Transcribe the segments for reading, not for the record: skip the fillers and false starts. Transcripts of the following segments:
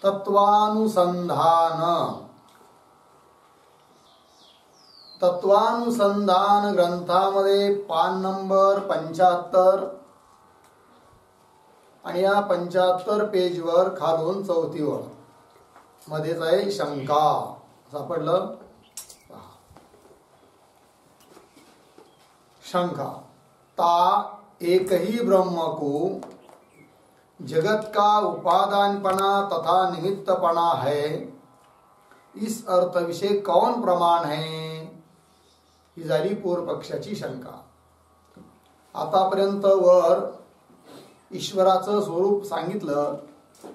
तत्वानुसंधान ग्रंथामध्ये पान नंबर 75 आणि या 75 पेजवर खालून 4थी ओळ मध्येच आहे शंका. सापडलं? शंका. ता एक ही ब्रह्म को जगत का उपादानपना तथा निमित्तपना है, इस अर्थ विषय कौन प्रमाण है? ही झाली पूर्व पक्षाची शंका. आतापर्यंत वर ईश्वराचं स्वरूप सांगितलं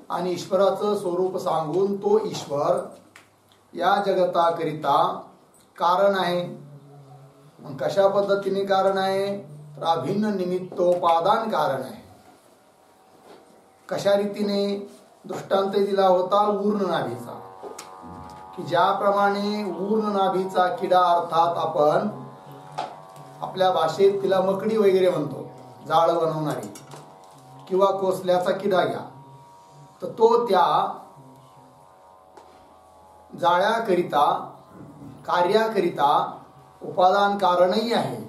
आणि ईश्वराचं स्वरूप सांगून तो ईश्वर या जगताकरिता कारण आहे. मग कशा पद्धतीने कारण आहे? तर अभिन्न निमित्तोपादान कारण आहे. कशा रीतीने? दृष्टांत दिला होता ऊर्ण नाभीचा, की ज्याप्रमाणे ऊर्ण नाभीचा किडा अर्थात आपण आपल्या भाषेत तिला मकडी वगैरे म्हणतो, जाळ बनवणारी, किंवा कोसल्याचा किडा घ्या, तर तो त्या जाळ्याकरिता कार्याकरिता उपादान कारणही आहे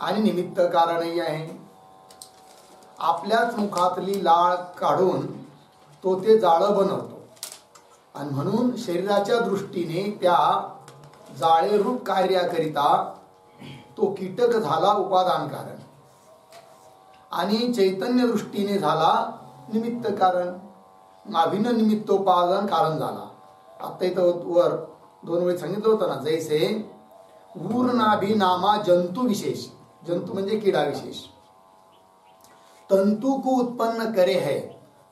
आणि निमित्त कारणही आहे. आपल्याच मुखातली लाळ काढून तो ते जाळं बनवतो आणि म्हणून शरीराच्या दृष्टीने त्या जाळेरूप कार्याकरिता तो कीटक झाला उपादान कारण आणि चैतन्य दृष्टीने झाला निमित्त कारण. अभिन्न निमित्तोपादान कारण झाला. आता इथं वर 2 वेळी सांगितलं होतं ना, जैसे ऊर्णाभि नामा जंतु विशेष, जंतु म्हणजे किडा विशेष, तंतु को उत्पन्न करे है,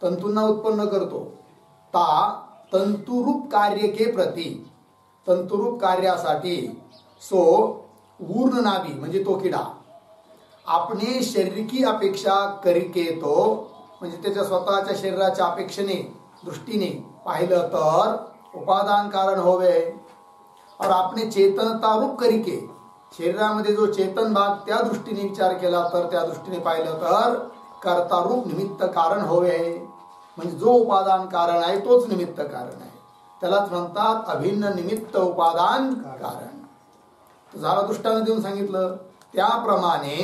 तंतूंना उत्पन्न करतो, ता तंतुरूप कार्य के प्रति, तंतुरूप कार्यासाठी सो ऊर्ण नाभी म्हणजे तो किडा आपणे शरीर की अपेक्षा करके, तो म्हणजे त्याच्या स्वतःच्या शरीराच्या अपेक्षेने दृष्टीने पाहिलं तर उपादान कारण होवे. और आपने चेतनता रूप करिके, शरीरामध्ये जो चेतन भाग त्या दृष्टीने विचार केला तर त्या दृष्टीने पाहिलं तर कर्ता रूप निमित्त कारण होवे. म्हणजे जो उपादान कारण आहे तोच निमित्त कारण आहे. त्यालाच म्हणतात अभिन्न निमित्त उपादान कारण. झाला दृष्टांत देऊन सांगितलं. त्याप्रमाणे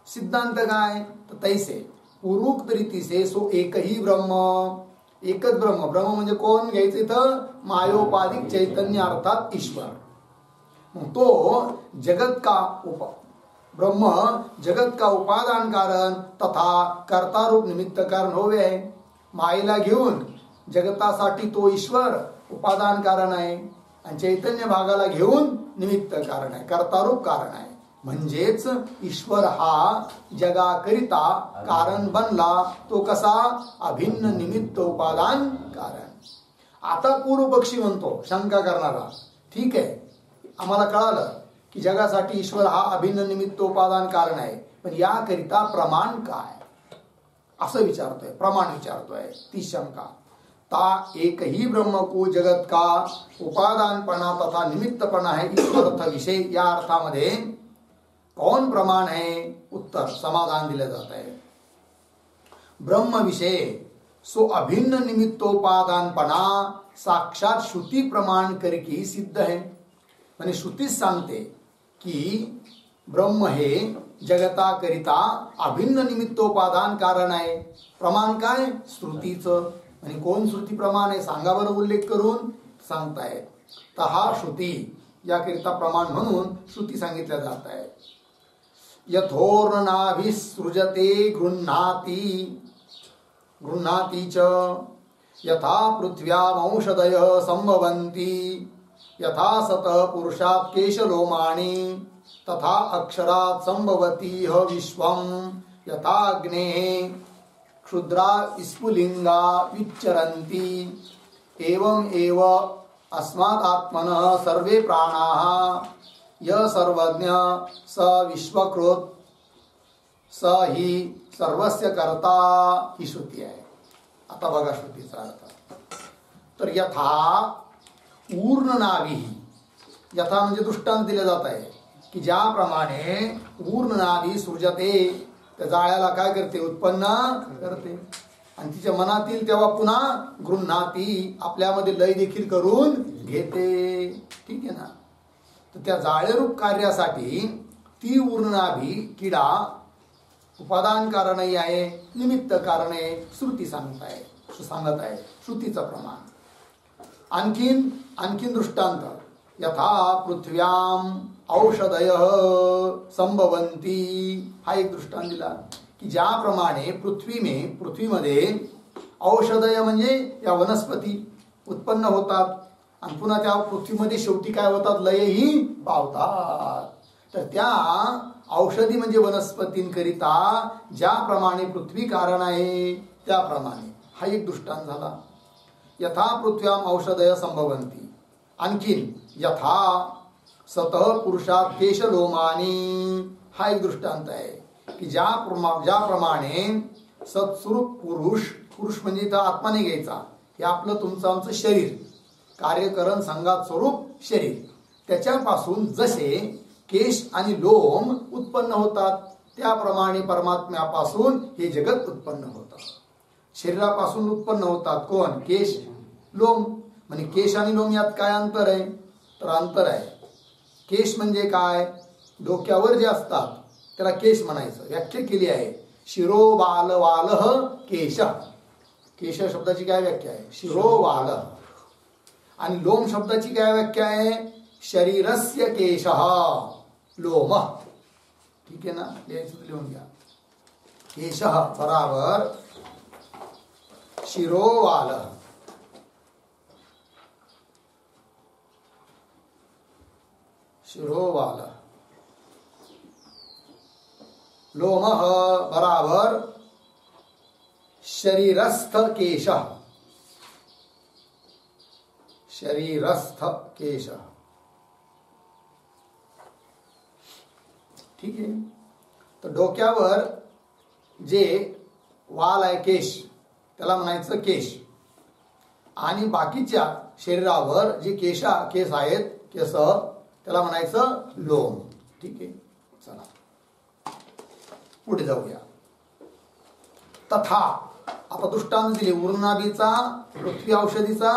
सिद्धांत काय? तर तैसे पूर्वोक्त रीतीसे सो एकही ब्रह्म, एकच ब्रह्म. ब्रह्म म्हणजे कोण घ्यायचं इथं? मायोपाधिक चैतन्य अर्थात ईश्वर. तो जगत का ब्रह्म जगत का उपादान कारण तथा कर्तारूप निमित्त कारण होवे. मायेला घेऊन जगतासाठी तो ईश्वर उपादान कारण आहे आणि चैतन्य भागाला घेऊन निमित्त कारण आहे, कर्तारूप कारण आहे. म्हणजेच ईश्वर हा जगाकरिता कारण बनला. तो कसा? अभिन्न निमित्त उपादान कारण. आता पूर्व पक्षी म्हणतो, शंका करणारा, ठीक आहे आम्हाला कळालं की जगासाठी ईश्वर हा अभिन्न निमित्त उपादान कारण आहे, पण याकरिता प्रमाण काय असं विचारतोय, प्रमाण विचारतोय. ती शंका. ता एक ही ब्रह्म को जगत का उपादानपणा तथा निमित्तपणा है, इस अर्थ विषय, या अर्थामध्ये कौन प्रमाण है? उत्तर समाधान दिले जात आहे. ब्रह्म विषय सो अभिन्न निमित्तोपादानपणा साक्षात श्रुती प्रमाण करके सिद्ध है. म्हणजे श्रुतीच सांगते की ब्रह्म हे जगताकरिता अभिन्न निमित्तोपादान कारण आहे. प्रमाण काय? श्रुतीचं. आणि कोण श्रुती प्रमाण आहे? सांगा बरं उल्लेख करून. सांगताय तर हा श्रुती याकरिता प्रमाण म्हणून श्रुती सांगितल्या जात आहे. यथोर्नाभिसृजते गृह्णाति च यथा पृथ्व्यामौषधयः संभवन्ति यथा सत पुरुषात् केशलोमाणि तथा अक्षरात् संभवति ह विश्वं यथा अग्नेः क्षुद्रा स्फुलिंगा विच्चरन्ति एवं एव अस्मात् आत्मनः सर्वे प्राणाः य सर्वज्ञ स विश्वकृत स ही सर्वस्य कर्ता, ही श्रुती आहे. आता बघा श्रुतीचा अर्थ. तर यथा ऊर्णनाभी, यथा म्हणजे दृष्टांत दिले जात आहे की ज्याप्रमाणे ऊर्णनाभी सृजते, त्या जाळ्याला काय करते? उत्पन्न करते. आणि तिच्या मनातील तेव्हा पुन्हा गृह्णाती, आपल्यामध्ये लय देखील करून घेते. ठीक आहे ना. तर त्या जाळेरूप कार्यासाठी ती ऊर्णनाभी किडा उपादान कारणही आहे, निमित्त कारण आहे, श्रुती सांगत आहे श्रुतीचं प्रमाण. आणखीन दृष्टांत. यथा पृथ्व्याम औषधय संभवंती, हा एक दृष्टांत दिला की ज्याप्रमाणे पृथ्वीमध्ये औषधय म्हणजे या वनस्पती उत्पन्न होतात आणि पुन्हा त्या पृथ्वीमध्ये शेवटी काय होतात, लयही पावतात. तर त्या औषधी म्हणजे वनस्पतींकरिता ज्याप्रमाणे पृथ्वी कारण आहे त्याप्रमाणे हा एक दृष्टांत झाला. यथा पृथ्व्याम औषधय संभवंती. आणखीन यथा सतः पुरुषात केशलोमानी, हा एक दृष्टांत आहे की ज्याप्रमाणे सत्स्वरूप पुरुष म्हणजे इथं आत्मा नाही घ्यायचा, हे आपलं तुमचं आमचं शरीर, कार्यकरण संघात स्वरूप शरीर, त्याच्यापासून जसे केश आणि लोम उत्पन्न होतात त्याप्रमाणे परमात्म्यापासून हे जगत उत्पन्न होतं. शरीरापासून उत्पन्न होतात कोण, केश लोम. म्हणजे केश आणि लोम यात काय अंतर आहे, तर अंतर आहे. केश म्हणजे काय, डोक्यावर जे असतात त्याला केश म्हणायचं. व्याख्या केली आहे शिरो बाल वालह केश. केश शब्दाची काय व्याख्या आहे, शिरो वाल. आणि लोम शब्दाची काय व्याख्या आहे, शरीरस्य केशः लोम. ठीक आहे ना, लिहून घ्या. केशः बराबर शिरो वाल. शिरोवाल. लोमः बराबर शरीरस्थ केश. शरीरस्थ केश. ठीक आहे. तर डोक्यावर जे वाल आहे केश त्याला म्हणायचं केश. आणि बाकीच्या शरीरावर जे केस आहेत केस त्याला म्हणायचं लोम. ठीक आहे. चला पुढे जाऊया. तथा आता दृष्टांत दिले ऊर्णनाभीचा, पृथ्वी औषधीचा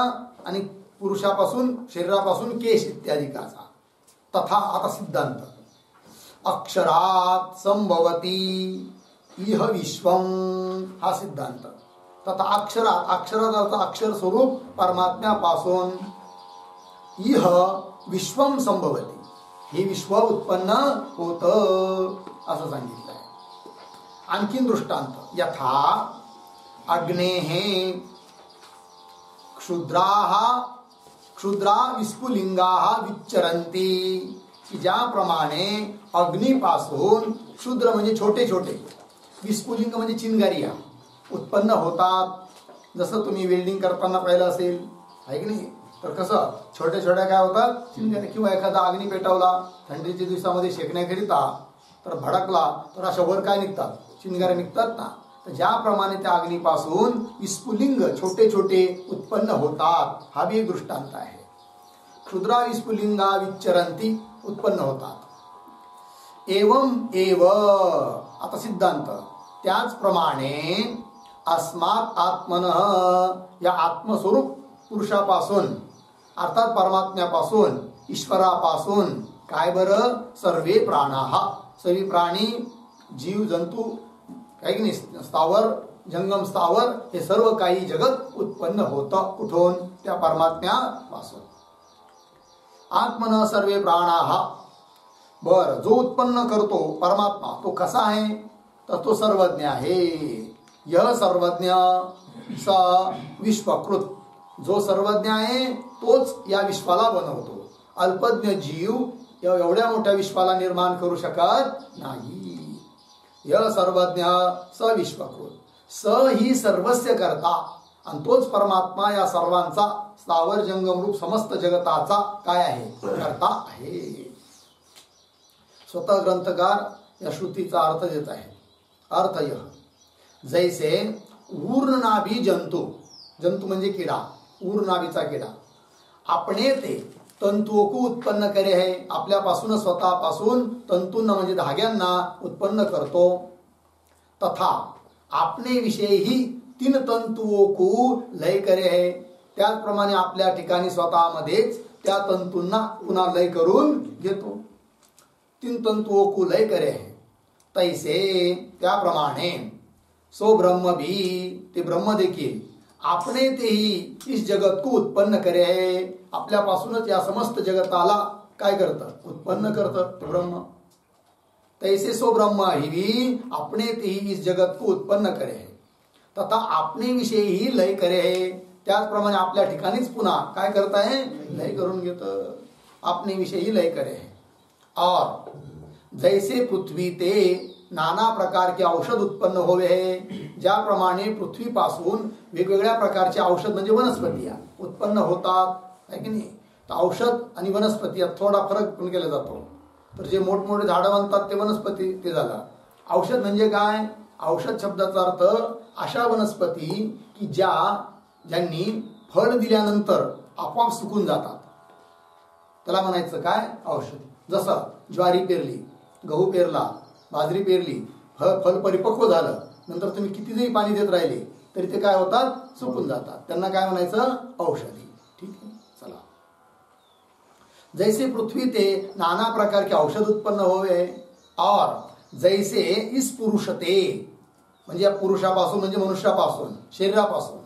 आणि पुरुषापासून शरीरापासून केश इत्यादिकाचा. तथा आता सिद्धांत. अक्षरात संभवती इह विश्वम, हा सिद्धांत. तथा अक्षरात अक्षर स्वरूप परमात्म्यापासून इह विश्वम संभवती, हे विश्व उत्पन्न होत असं सांगितलंय. आणखीन दृष्टांत. यथा अग्नेः क्षुद्रा विस्फुलिंगाः विच्चरन्ति, की ज्याप्रमाणे अग्नीपासून क्षुद्र म्हणजे छोटे छोटे, विस्फुलिंग म्हणजे चिंगारिया उत्पन्न होतात. जसं तुम्ही वेल्डिंग करताना पाहिलं असेल आहे की नाही, तर कसं छोट्या छोट्या काय होतात चिंगाऱ्या. किंवा एखादा अग्नी पेटवला थंडीच्या दिवसामध्ये शेकण्याकरिता, तर भडकला तर अशा वर काय निघतात, चिंगाऱ्या निघतात ना. तर ज्याप्रमाणे त्या अग्नीपासून विस्फुलिंग छोटे छोटे उत्पन्न होतात, हा बी एक दृष्टांत आहे. क्षुद्रा विस्फुलिंगा विच्चरंती, उत्पन्न होतात. एवं एव, आता सिद्धांत. त्याचप्रमाणे अस्मात् आत्मनः, या आत्मस्वरूप पुरुषापासून अर्थात परमात्म्यापासून ईश्वरापासून काय बरं, सर्वे प्राणाः, सर्व प्राणी जीव जंतू काही नाही, स्थावर जंगम स्थावर हे सर्व काही जगत उत्पन्न होतं. कुठून, त्या परमात्म्यापासून. आत्मनः सर्वे प्राणाः. बर, जो उत्पन्न करतो परमात्मा तो कसा आहे, तर तो सर्वज्ञ आहे. यह सर्वज्ञ स विश्वकृत, जो सर्वज्ञ आहे तोच या विश्वाला बनवतो. अल्पज्ञ जीव एवढ्या मोठ्या विश्वाला निर्माण करू शकत नाही. यह सर्वज्ञ स विश्वकृत, स ही सर्वस्य करता, आणि तोच परमात्मा या सर्वांचा स्थावर जंगम रूप समस्त जगताचा काय आहे, करता आहे. स्वतः ग्रंथकार या श्रुतीचा अर्थ देत आहे. अर्थ यह, जैसे ऊर्णनाभी जंतु, जंतु म्हणजे किडा, ऊर्णनाभीचा किडा आपणे ते तंतुओं को उत्पन्न करे है, आपल्यापासून स्वतःपासून तंतूंना म्हणजे धाग्यांना उत्पन्न करतो. तथा आपणे विषयी तीन तंतुओं को लय करे है, त्याचप्रमाणे आपल्या ठिकाणी स्वतःमध्येच त्या तंतूंना पुन्हा लय करून घेतो. तीन तंतुओं को लय करे है तैसे त्याप्रमाणे सो ब्रह्म भी, ते ब्रह्म देखील आपणे तेही इस जगत को उत्पन्न करे है, आपल्यापासूनच या समस्त जगताला काय करतं, उत्पन्न करतं ते ब्रह्म. तैसे सो ब्रह्म ही भी अपने तेही इस जगत को उत्पन्न करे है तथा आपणे विषयी ही लय करे है, त्याचप्रमाणे आपल्या ठिकाणीच पुन्हा काय करताय, लय करून घेतं, आपणे विषयी लय करे है. और जैसे पृथ्वी ते नाना प्रकार के औषध उत्पन्न होवे है, ज्याप्रमाणे पृथ्वीपासून वेगवेगळ्या प्रकारचे औषध म्हणजे वनस्पती उत्पन्न होतात है की नाही. तर औषध आणि वनस्पती यात थोडा फरक पण केला जातो. तर जे मोठमोठे झाडं म्हणतात ते वनस्पती ते झालं. औषध म्हणजे काय, औषध शब्दाचा अर्थ अशा वनस्पती की ज्यांनी फळ दिल्यानंतर आपोआप सुकून जातात, त्याला म्हणायचं काय, औषध. जसं ज्वारी पेरली, गहू पेरला, बाजरी पेरली, फळ परिपक्व झालं, नंतर तुम्ही किती जरी पाणी देत राहिले तरी ते काय होतात, सुकून जातात, त्यांना काय म्हणायचं, औषधी. ठीक आहे, चला. जैसे पृथ्वी ते नाना प्रकार के औषध उत्पन्न होवे और जैसे इस पुरुषते म्हणजे या पुरुषापासून म्हणजे मनुष्यापासून शरीरापासून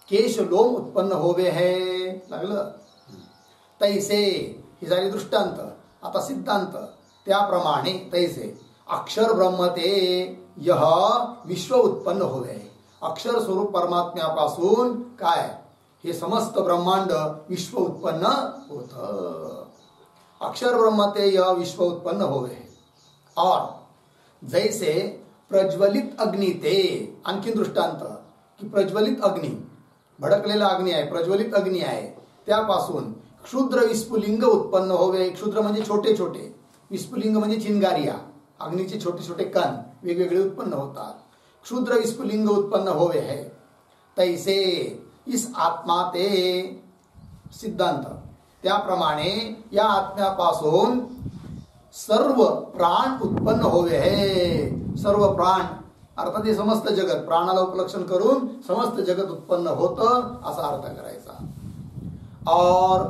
केश लोम उत्पन्न होवे है, लागलं. तैसे ही झाली दृष्टांत. आता सिद्धांत. त्याप्रमाणे तैसे अक्षर ब्रह्म ते यह विश्व उत्पन्न होवे, अक्षर स्वरूप परमात्म्यापासून काय, हे समस्त ब्रह्मांड विश्व उत्पन्न होतं. अक्षर ब्रह्म ते यह विश्व उत्पन्न होवे. और जैसे प्रज्वलित अग्नि ते, आणखी दृष्टांत की प्रज्वलित अग्नि, भडकलेला अग्नी आहे, प्रज्वलित अग्नी आहे, त्यापासून क्षुद्र विस्फुलिंग उत्पन्न होवे. क्षुद्र म्हणजे छोटे छोटे, विस्फुलिंग म्हणजे चिंगारिया, अग्नीचे छोटे छोटे कण वेगवेगळे उत्पन्न होतात. क्षुद्र विस्फुलिंग उत्पन्न होवे है. तैसे इस आत्मा ते सिद्धांत. त्याप्रमाणे या आत्म्यापासून सर्व प्राण उत्पन्न होवे है. सर्व प्राण अर्थात हे समस्त जगत, प्राणाला उपलक्षण करून समस्त जगत उत्पन्न होतं असा अर्थ करायचा. और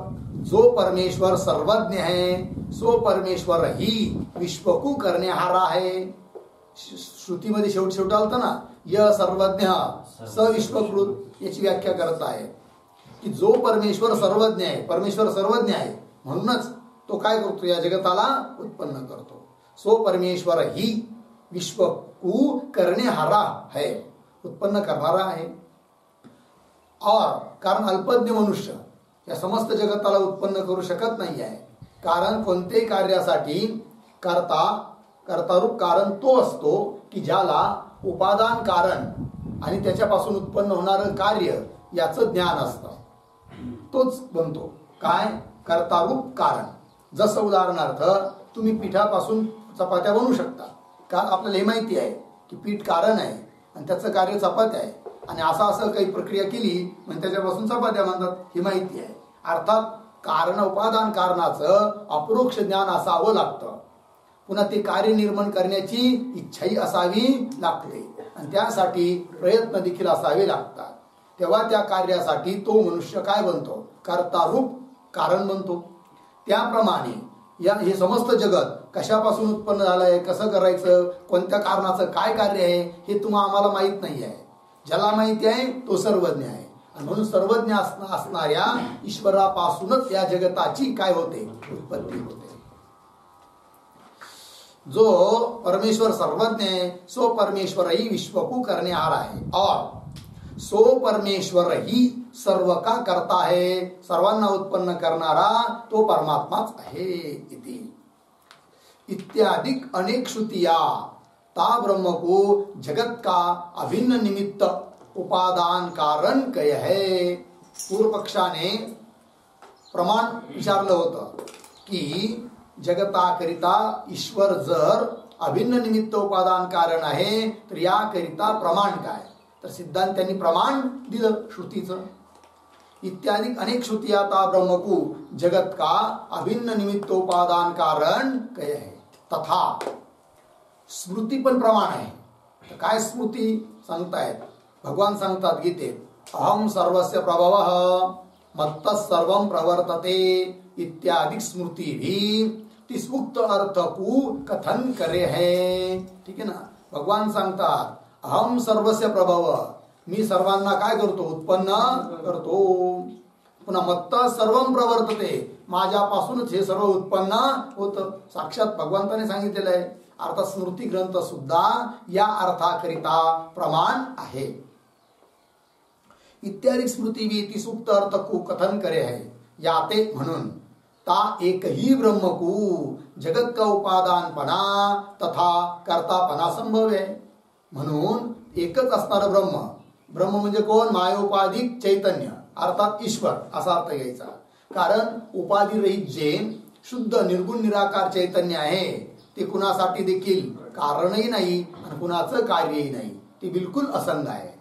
जो परमेश्वर सर्वज्ञ है सो परमेश्वर ही विश्व को करणे हारा है. श्रुतीमध्ये शेवट आलतं ना, य सर्वज्ञ स विश्वकृत, याची व्याख्या करत आहे की जो परमेश्वर सर्वज्ञ आहे, परमेश्वर सर्वज्ञ आहे म्हणूनच तो काय करतो, या जगताला उत्पन्न करतो. सो परमेश्वर ही विश्व को करणे हारा है, उत्पन्न करणारा आहे. और कारण अल्पज्ञ मनुष्य या समस्त जगताला उत्पन्न करू शकत नाही आहे, कारण कोणत्याही कार्यासाठी कर्तारूप कारण तो असतो की ज्याला उपादान कारण आणि त्याच्यापासून उत्पन्न होणारं कार्य याचं ज्ञान असतं, तोच बनतो काय, कर्तारूप कारण. जसं उदाहरणार्थ तुम्ही पिठापासून चपात्या बनवू शकता, का आपल्याला हे माहिती आहे की पीठ कारण आहे आणि त्याचं कार्य चपात्या आहे, आणि असं काही प्रक्रिया केली म्हणजे त्याच्यापासून चपात्या बनतात, ही माहिती आहे. अर्थात कारण उपादान कारणाचं अपरोक्ष ज्ञान असावं लागतं, पुन्हा ते कार्य निर्माण करण्याची इच्छाही असावी लागते आणि त्यासाठी प्रयत्न देखील असावे लागतात. तेव्हा त्या कार्यासाठी तो मनुष्य काय बनतो, कर्तारूप कारण बनतो. त्याप्रमाणे हे समस्त जगत कशापासून उत्पन्न झालंय, कसं करायचं, कोणत्या कारणाचं काय कार्य आहे हे आम्हाला माहित नाही आहे. ज्याला माहिती आहे तो सर्वज्ञ आहे, आणि म्हणून सर्वज्ञ असणाऱ्या ईश्वरापासूनच या जगताची काय होते, उत्पत्ती होते. जो परमेश्वर सर्वज्ञ है सो परमेश्वर ही विश्व को करने आ रहा है, और सो परमेश्वर ही सर्व का करता है, सर्वांना उत्पन्न करणारा तो परमात्माच आहे. इत्यादि अनेक श्रुतिया ता ब्रह्म को जगत का अभिन्न निमित्त उपादान कारण कह है. पूर्व पक्षाने प्रमाण विचारलं होतं की जगताकरिता ईश्वर जर अभिन्न निमित्त उपादान कारण आहे तर याकरिता प्रमाण काय, तर सिद्धांतांनी प्रमाण दिलं श्रुतीचं. इत्यादि अनेक श्रुतिया ता ब्रह्म को जगत का अभिन्न निमित्त उपादान कारण कह है. तथा स्मृती पण प्रमाण आहे. तर काय स्मृती सांगतायत, भगवान सांगतात गीतेत अहम सर्वस्य प्रभवः मत्तः सर्वं प्रवर्तते इत्यादि स्मृती भी तिस उक्त अर्थ को कथन करे है. ठीक आहे ना. भगवान सांगतात अहम सर्वस्य प्रभव, मी सर्वांना काय करतो, उत्पन्न करतो. पुन्हा मत्तः सर्वं प्रवर्तते, माझ्यापासूनच हे सर्व उत्पन्न होतं. साक्षात भगवंताने सांगितलेलं आहे. अर्थात स्मृती ग्रंथ सुद्धा या अर्थाकरिता प्रमाण आहे. इत्यादी स्मृती भी ती सुप्त अर्थ को कथन करे है. याते म्हणून ता एक ही ब्रह्म को जगत का उपादानपणा तथा कर्तापणा संभव आहे. म्हणून एकच असणारं ब्रह्म, ब्रह्म म्हणजे कोण, मायोपाधिक चैतन्य अर्थात ईश्वर असा अर्थ घ्यायचा. कारण उपाधिरहित जे शुद्ध निर्गुण निराकार चैतन्य आहे ते कुणासाठी देखील कारणही नाही आणि कुणाचं कार्यही नाही, ते बिलकुल असंग आहे.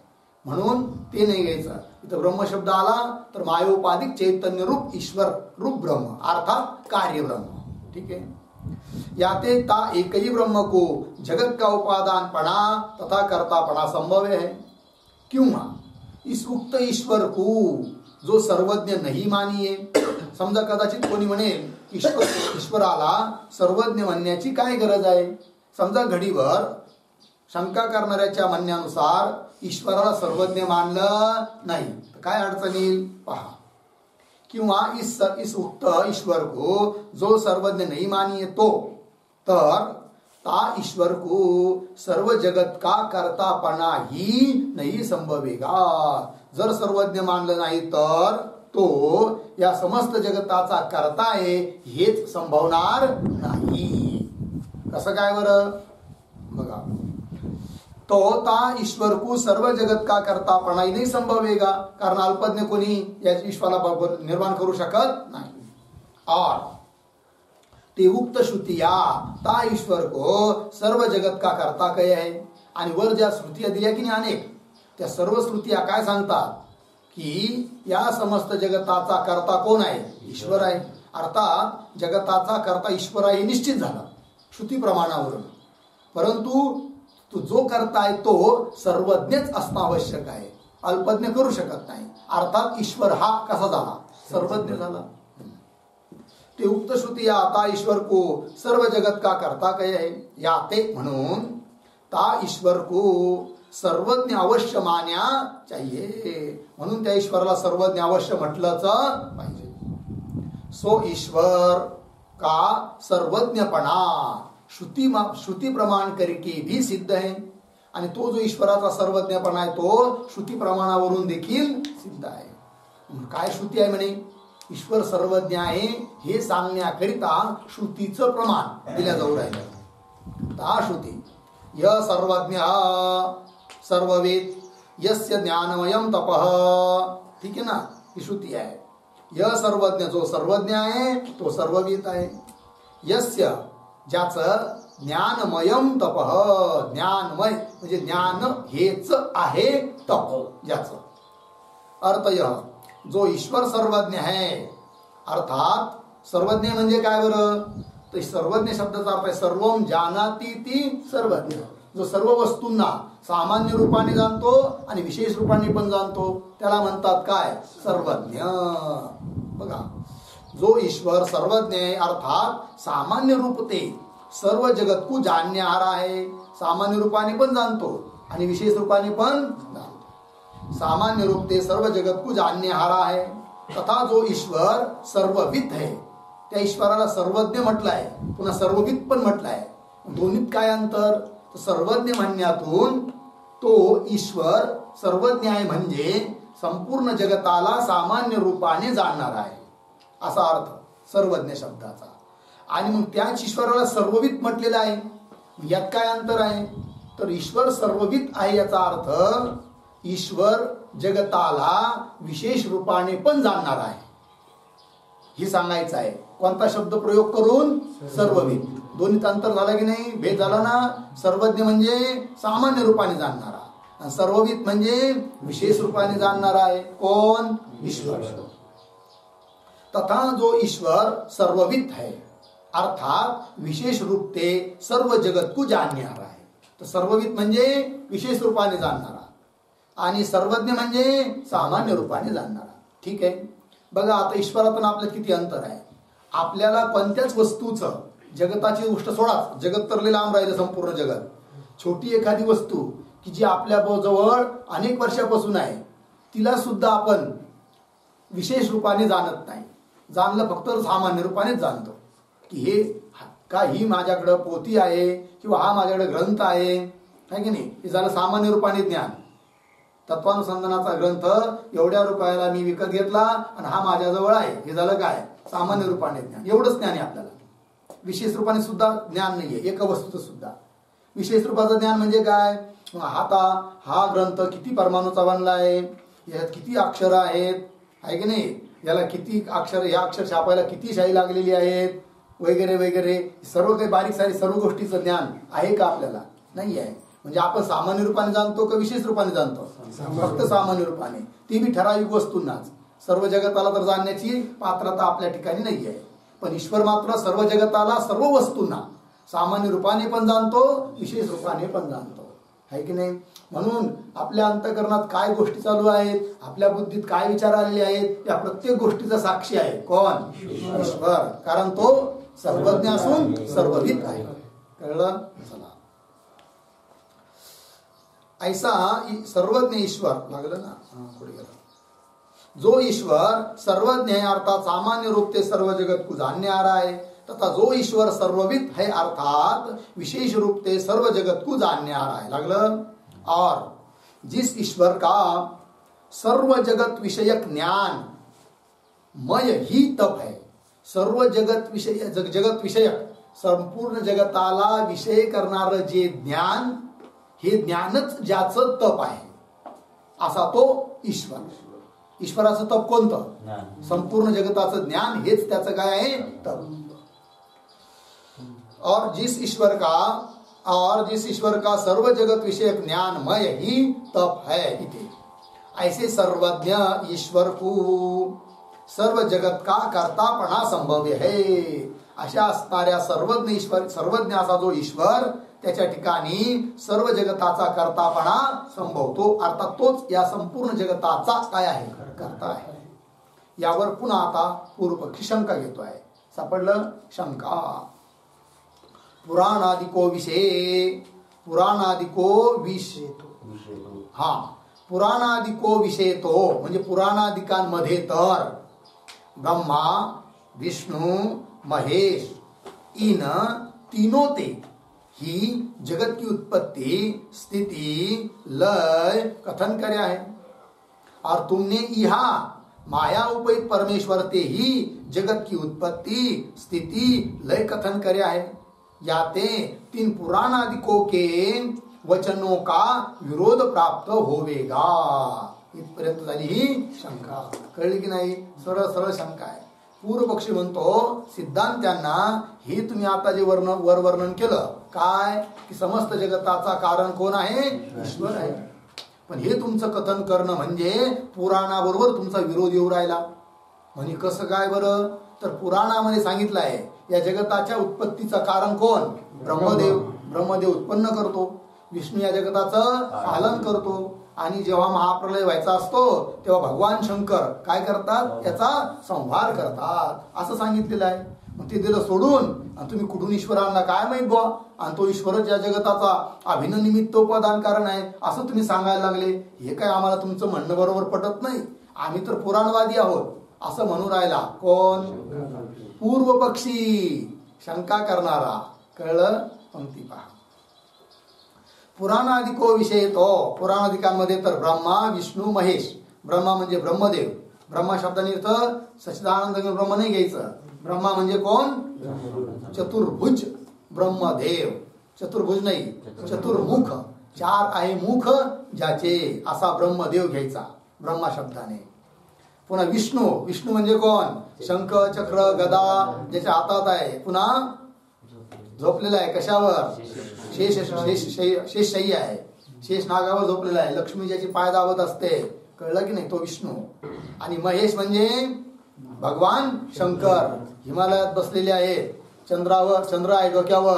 म्हणून ते नाही घ्यायचं. इथं ब्रह्म शब्द आला तर मायोपाधिक चैतन्य रूप ईश्वर रूप ब्रह्म अर्थात कार्य ब्रह्म. ठीक है. याते ता एक ही ब्रह्म को जगत का उपादानपणा तथा कर्तापणा संभव है. क्यों इस उक्त ईश्वर को जो सर्वज्ञ नहीं मानिये. समजा कदाचित कोणी म्हणेल ईश्वराला सर्वज्ञ म्हणण्याची काय गरज आहे. समजा घडीवर शंका करणाऱ्याच्या म्हणण्यानुसार ईश्वराला सर्वज्ञ मानलं नाही तर काय अडचण येईल पहा. किंवा इस उक्त ईश्वर को जो सर्वज्ञ नहीं मानिए तो तर ता ईश्वर को सर्व जगत का कर्तापणा ही नहीं संभवेगा. जर सर्वज्ञ मानलं नाही तर तो या समस्त जगताचा कर्ता आहे हेच संभवणार नाही. कसं काय बरं बघा. तो ता ईश्वर को सर्व जगत का कर्तापणा ही नहीं संभवेगा, कारण अल्पज्ञ कोणी या ईश्वराला निर्माण करू शकत नाही. और ते उक्त श्रुतिया ता ईश्वर को सर्व जगत का कर्ता कहे है. आणि वर ज्या श्रुतिया दिल्या की नाही अनेक, त्या सर्व श्रुतिया काय सांगतात की या समस्त जगताचा कर्ता कोण आहे, ईश्वर आहे. अर्थात जगताचा कर्ता ईश्वर आहे निश्चित झाला श्रुती प्रमाणावरून. परंतु तो जो करता आहे तो सर्वज्ञच असणं आवश्यक आहे, अल्पज्ञ करू शकत नाही. अर्थात ईश्वर हा कसा झाला, सर्वज्ञ झाला. ते उक्त श्रुती आता ईश्वर को सर्व जगत का कर्ता कहे है. याते म्हणून ता ईश्वर को सर्वज्ञ अवश्य मान्या चाहिए. म्हणून त्या ईश्वराला सर्वज्ञ अवश्य म्हटलंच पाहिजे. सो ईश्वर का सर्वज्ञपणा श्रुती प्रमाण करके भी सिद्ध है. आणि तो जो ईश्वराचा सर्वज्ञपणा आहे तो श्रुती प्रमाणावरून देखील सिद्ध आहे. काय श्रुती आहे म्हणे, ईश्वर सर्वज्ञ आहे हे सांगण्याकरिता श्रुतीचं प्रमाण दिल्या जाऊ राहिलं. हा श्रुती य सर्वज्ञ सर्ववेद यस्य ज्ञानमयम तपः. ठीक आहे ना, ही श्रुती आहे. य सर्वज्ञ जो सर्वज्ञ आहे तो सर्ववेद आहे. यस्य ज्याचं ज्ञानमयम तपः, ज्ञानमय म्हणजे ज्ञान हेच आहे तप ज्याचं. अर्थ यह जो ईश्वर सर्वज्ञ है. अर्थात सर्वज्ञ म्हणजे काय बरं, तर सर्वज्ञ शब्दाचा अर्थ आहे सर्वम जानाती ती सर्वज्ञ. जो सर्व वस्तूंना सामान्य रूपाने जाणतो आणि विशेष रूपाने पण जाणतो त्याला म्हणतात काय, सर्वज्ञ. बघा, जो ईश्वर सर्वज्ञ है अर्थात सामान्य रूप ते सर्व जगत को जाणणारा आहे. सामान्य रूपाने पण जाणतो आणि विशेष रूपाने पण जाणतो. सामान्य रूप ते सर्व जगत को जाणणारा आहे. तथा जो ईश्वर सर्वविद है, त्या ईश्वराला सर्वज्ञ म्हटलाय, पुन्हा सर्वविद पण म्हटलाय. दोन्हीत काय अंतर, तर सर्वज्ञ म्हणण्यातून तो ईश्वर सर्वज्ञ आहे म्हणजे संपूर्ण जगताला सामान्य रूपाने जाणणार आहे असा अर्थ सर्वज्ञ शब्दाचा. आणि मग त्याच ईश्वराला सर्वविद म्हटलेला आहे. यात काय अंतर आहे, तर ईश्वर सर्वविद आहे याचा अर्थ ईश्वर जगताला विशेष रूपाने पण जाणणार आहे हे सांगायचं आहे. कोणता शब्द प्रयोग करून, सर्वविद. दोन्हीत अंतर झालं की नाही, भेद झाला ना. सर्वज्ञ म्हणजे सामान्य रूपाने जाणणारा आणि सर्वविद म्हणजे विशेष रूपाने जाणणारा आहे. कोण, ईश्वर. तथा जो ईश्वर सर्वविद है अर्थात विशेष रूप ते सर्व जगत को जाणणारा आहे. तर सर्वविद म्हणजे विशेष रूपाने जाणणारा. आणि सर्वज्ञ म्हणजे सामान्य रूपाने जाणणारा. ठीक आहे. बघा आता ईश्वरातून आपल्यात किती अंतर आहे. आपल्याला कोणत्याच वस्तूचं, जगताची गोष्ट सोडाच, जगत तर लांब राहिलं संपूर्ण जगत, छोटी एखादी वस्तू की जी आपल्या जवळ अनेक वर्षापासून आहे, तिला सुद्धा आपण विशेष रूपाने जाणत नाही. जाणलं फक्त सामान्य रूपानेच जाणतो की हे का ही माझ्याकडं पोथी आहे किंवा हा माझ्याकडे ग्रंथ आहे की नाही. हे झालं सामान्य रूपाने ज्ञान. तत्वानुसंधानाचा ग्रंथ एवढ्या रुपयाला मी विकत घेतला आणि हा माझ्याजवळ आहे, हे झालं काय, सामान्य रूपाने ज्ञान. एवढंच ज्ञान आहे आपल्याला. विशेष रूपाने सुद्धा ज्ञान नाहीये एका वस्तूचं सुद्धा. विशेष रूपाचं ज्ञान म्हणजे काय, आता हा ग्रंथ किती परमाणूचा बनला आहे, यात किती अक्षर आहेत आहे की नाही, याला किती अक्षर, ह्या अक्षर छापायला किती शाई लागलेली आहेत वगैरे वगैरे, सर्व काही बारीक सारीक सर्व गोष्टीचं ज्ञान आहे का आपल्याला, नाही आहे. म्हणजे आपण सामान्य रूपाने जाणतो का विशेष रूपाने जाणतो, फक्त सामान्य रूपाने, ती बी ठराविक वस्तूंनाच. सर्व जगताला तर जाणण्याची पात्रता आपल्या ठिकाणी नाही आहे. पण ईश्वर मात्र सर्व जगताला, सर्व वस्तूंना सामान्य रूपाने पण जाणतो, विशेष रूपाने पण जाणतो, आहे की नाही. म्हणून आपल्या अंतःकरणात काय गोष्टी चालू आहेत, आपल्या बुद्धीत काय विचार आलेले आहेत, या प्रत्येक गोष्टीचा साक्षी आहे कोण, ईश्वर. कारण तो सर्वज्ञ असून सर्वविद आहे. कळलं. चला, ऐसा सर्वज्ञ ईश्वर लागलं ना, पुढे गेला. जो ईश्वर सर्वज्ञ है अर्थात सामान्य रूप से सर्व जगत को जानने आ रहा है, तथा जो ईश्वर सर्वविद है अर्थात विशेष रूप से सर्व जगत को जानने आ रहा है. लागलं. और जिस ईश्वर का सर्व जगत विषयक ज्ञान मय ही तप है. सर्व जगत विषय, जगत विषयक संपूर्ण जगताला विषय करणारं जे ज्ञान, हे ज्ञानच ज्याचं तप आहे, असा तो ईश्वर. ईश्वराचं तप कोणतं, संपूर्ण जगताचं ज्ञान, हेच त्याचं काय आहे, तप. और जिस ईश्वर का सर्व जगत विषयक ज्ञान मय ही तप है, इथे ऐसे सर्वज्ञ ईश्वर को सर्व जगत का कर्तापणा संभव्य है. अशा असणाऱ्या सर्वज्ञ ईश्वर, सर्वज्ञ असा जो ईश्वर, त्याच्या ठिकाणी सर्व जगताचा कर्तापणा संभवतो. अर्थात तोच या संपूर्ण जगताचा काय आहे, कर्ता आहे. यावर पुन्हा आता पूर्वपक्षी शंका घेतोय. सापडलं शंका. पुराणादिको विषय, पुराणादिको विषय, हा पुराणादिको विषय तो म्हणजे पुराणादिकांमध्ये तर ब्रह्मा, विष्णू, महेश इन तीनों ते ही जगत की उत्पत्ति, स्थिति, लय कथन करे है. और तुमने यहाँ माया उपहित परमेश्वर ते ही जगत की उत्पत्ति, स्थिति, लय कथन करे है. याते तीन पुराणादिकों के वचनों का विरोध प्राप्त होवेगा. इथपर्यंत झाली ही शंका. कळली की नाही. सरळ सरळ शंका आहे. पूर्व पक्षी म्हणतो सिद्धांत्यांना हे तुम्ही आता जे वर वर्णन केलं काय, की समस्त जगताचा कारण कोण आहे, ईश्वर आहे. पण हे तुमचं कथन करणं म्हणजे पुराणाबरोबर तुमचा विरोध येऊ राहिला. म्हणजे कसं काय बरं, तर पुराणामध्ये सांगितलं आहे या जगताच्या उत्पत्तीचं कारण कोण, ब्रह्मदेव. ब्रह्मदेव उत्पन्न करतो, विष्णू या जगताचं पालन करतो, आणि जेव्हा महाप्रलय व्हायचा असतो तेव्हा भगवान शंकर काय करतात, त्याचा संहार करतात, असं सांगितलेलं आहे. मग ते दिलं सोडून आणि तुम्ही कुठून ईश्वरांना काय माहित बुवा, आणि तो ईश्वरच या जगताचा अभिन्न निमित्तोपदान कारण आहे असं तुम्ही सांगायला लागले. हे काय आम्हाला तुमचं म्हणणं बरोबर पटत नाही, आम्ही तर पुराणवादी आहोत असं म्हणून राहिला कोण, पूर्व पक्षी, शंका करणारा. कळलं. पंक्ती पहा. पुराणादिको विषय तो, पुराणादिकांमध्ये तर ब्रह्मा, विष्णू, महेश. ब्रह्मा म्हणजे ब्रह्मदेव. ब्रह्मा शब्दाने अर्थ सच्चिदानंद ब्रह्म नाही घ्यायचं. ब्रह्मा म्हणजे कोण, चतुर्भुज ब्रह्मदेव. चतुर्भुज नाही, चतुर्मुख, चार आहे मुख ज्याचे, असा ब्रह्मदेव घ्यायचा ब्रह्मा शब्दाने. पुन्हा विष्णू, विष्णू म्हणजे कोण, शंख, चक्र, गदा ज्याच्या हातात आहे. पुन्हा झोपलेला आहे कशावर, शेषशय्या आहे, शेष नागावर झोपलेला आहे. लक्ष्मी ज्याची पाय दाबत असते. कळलं की नाही, तो विष्णू. आणि महेश म्हणजे भगवान शंकर, हिमालयात बसलेले आहेत. चंद्रावर, चंद्र आहे डोक्यावर,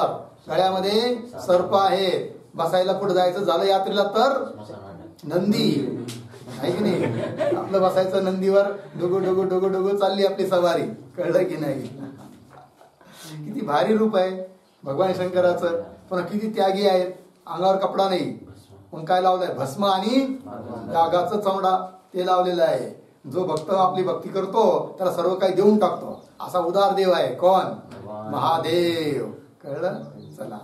गळ्यामध्ये सर्प आहे. बसायला कुठं जायचं झालं यात्रेला तर नंदी आहे की नाही, आपलं बसायचं नंदीवर, डोगो डोगो डोगो डोगो चालली आपली सवारी, कळलं की नाही. किती भारी रूप आहे भगवान शंकराचं, पण किती त्यागी आहेत. अंगावर कपडा नाही, मग काय लावलंय, भस्म आणि नागाचं चमडा ते लावलेलं आहे. जो भक्त आपली भक्ती करतो त्याला सर्व काही देऊन टाकतो, असा उदार देव आहे. कोण? महादेव. कळलं. चला,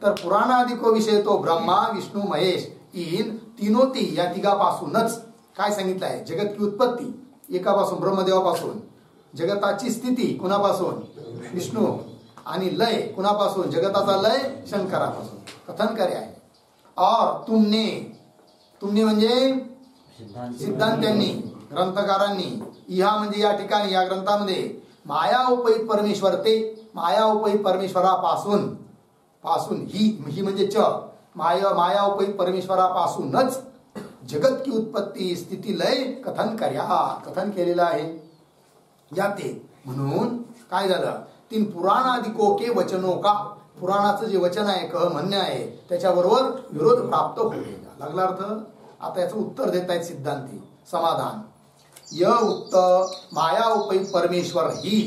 तर पुराणादिको विषय तो ब्रह्मा विष्णू महेश इन तीनोती या तिघापासूनच काय सांगितलं आहे. जगत की उत्पत्ती एकापासून, ब्रह्मदेवापासून. जगताची स्थिती कुणापासून? विष्णू. आणि लय कुणापासून? जगताचा लय शंकरापासून. कथन करे आहे. और तुमने म्हणजे सिद्धांत्यांनी, ग्रंथकारांनी, इहा म्हणजे या ठिकाणी या ग्रंथामध्ये माया उपहित परमेश्वर ते माया उपहित परमेश्वरापासून ही म्हणजे माया उपहित परमेश्वरापासूनच जगत की उत्पत्ती स्थिती लय कथन केलेलं आहे. याते म्हणून काय झालं, तीन पुराणादिको के वचनो का, पुराणाचं जे वचन आहे, म्हणणं आहे, त्याच्याबरोबर विरोध प्राप्त होईल. लागला अर्थ. आता याचं उत्तर देत आहेत सिद्धांती. समाधान. य उक्त माया उपहित परमेश्वर ही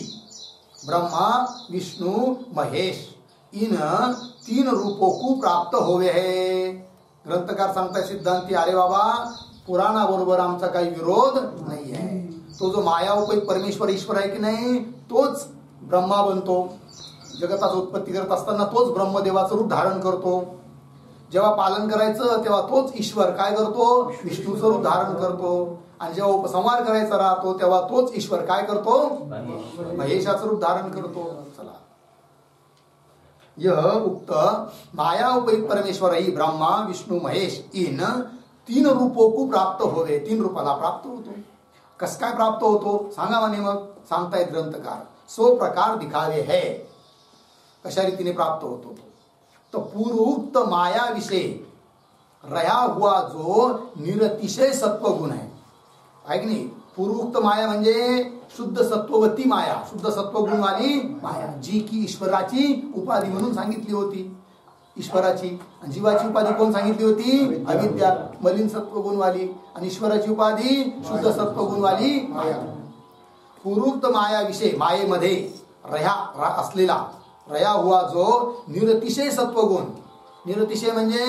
ब्रह्मा विष्णु महेश इन तीन रूपों को प्राप्त होवे है. ग्रंथकार सांगताय सिद्धांती, अरे बाबा पुराणाबरोबर आमचा काही विरोध नाही आहे. तो जो माया उपहित परमेश्वर ईश्वर आहे की नाही, तोच ब्रह्मा बनतो. जगताची उत्पत्ती करत असताना तोच ब्रह्मदेवाचं रूप धारण करतो. जेव्हा पालन करायचं तेव्हा तोच ईश्वर काय करतो, विष्णूचं रूप धारण करतो. आणि जेव्हा उपसंहार करायचा राहतो तेव्हा तोच ईश्वर काय करतो, महेशाचं रूप धारण करतो. चला, यह उक्त माया उपहित परमेश्वर ही ब्रह्मा विष्णू महेश इन तीन रूपों को प्राप्त होवे. तीन रूपाला प्राप्त होतो. कस काय प्राप्त होतो सांगा म्हणे. मग सांगतायत ग्रंथकार, सो प्रकार दिखावे है. कशा रीतीने प्राप्त होतो तो पूर्वोक्त माया विषय रहा हुआ जो निरतिशय सत्वगुण आहे की नाही. पूर्वोक्त माया म्हणजे शुद्ध सत्ववती माया, शुद्ध सत्वगुण वाली माया, जी की ईश्वराची उपाधी म्हणून सांगितली होती. ईश्वराची आणि जीवाची उपाधी कोण सांगितली होती? अविद्या, मलिन सत्वगुण वाली. आणि ईश्वराची उपाधी शुद्ध सत्वगुण वाली माया. पूर्वोक्त माया विषय मायेमध्ये असलेला रया हुआ जो निरतिशय सत्वगुण. निरतिशय म्हणजे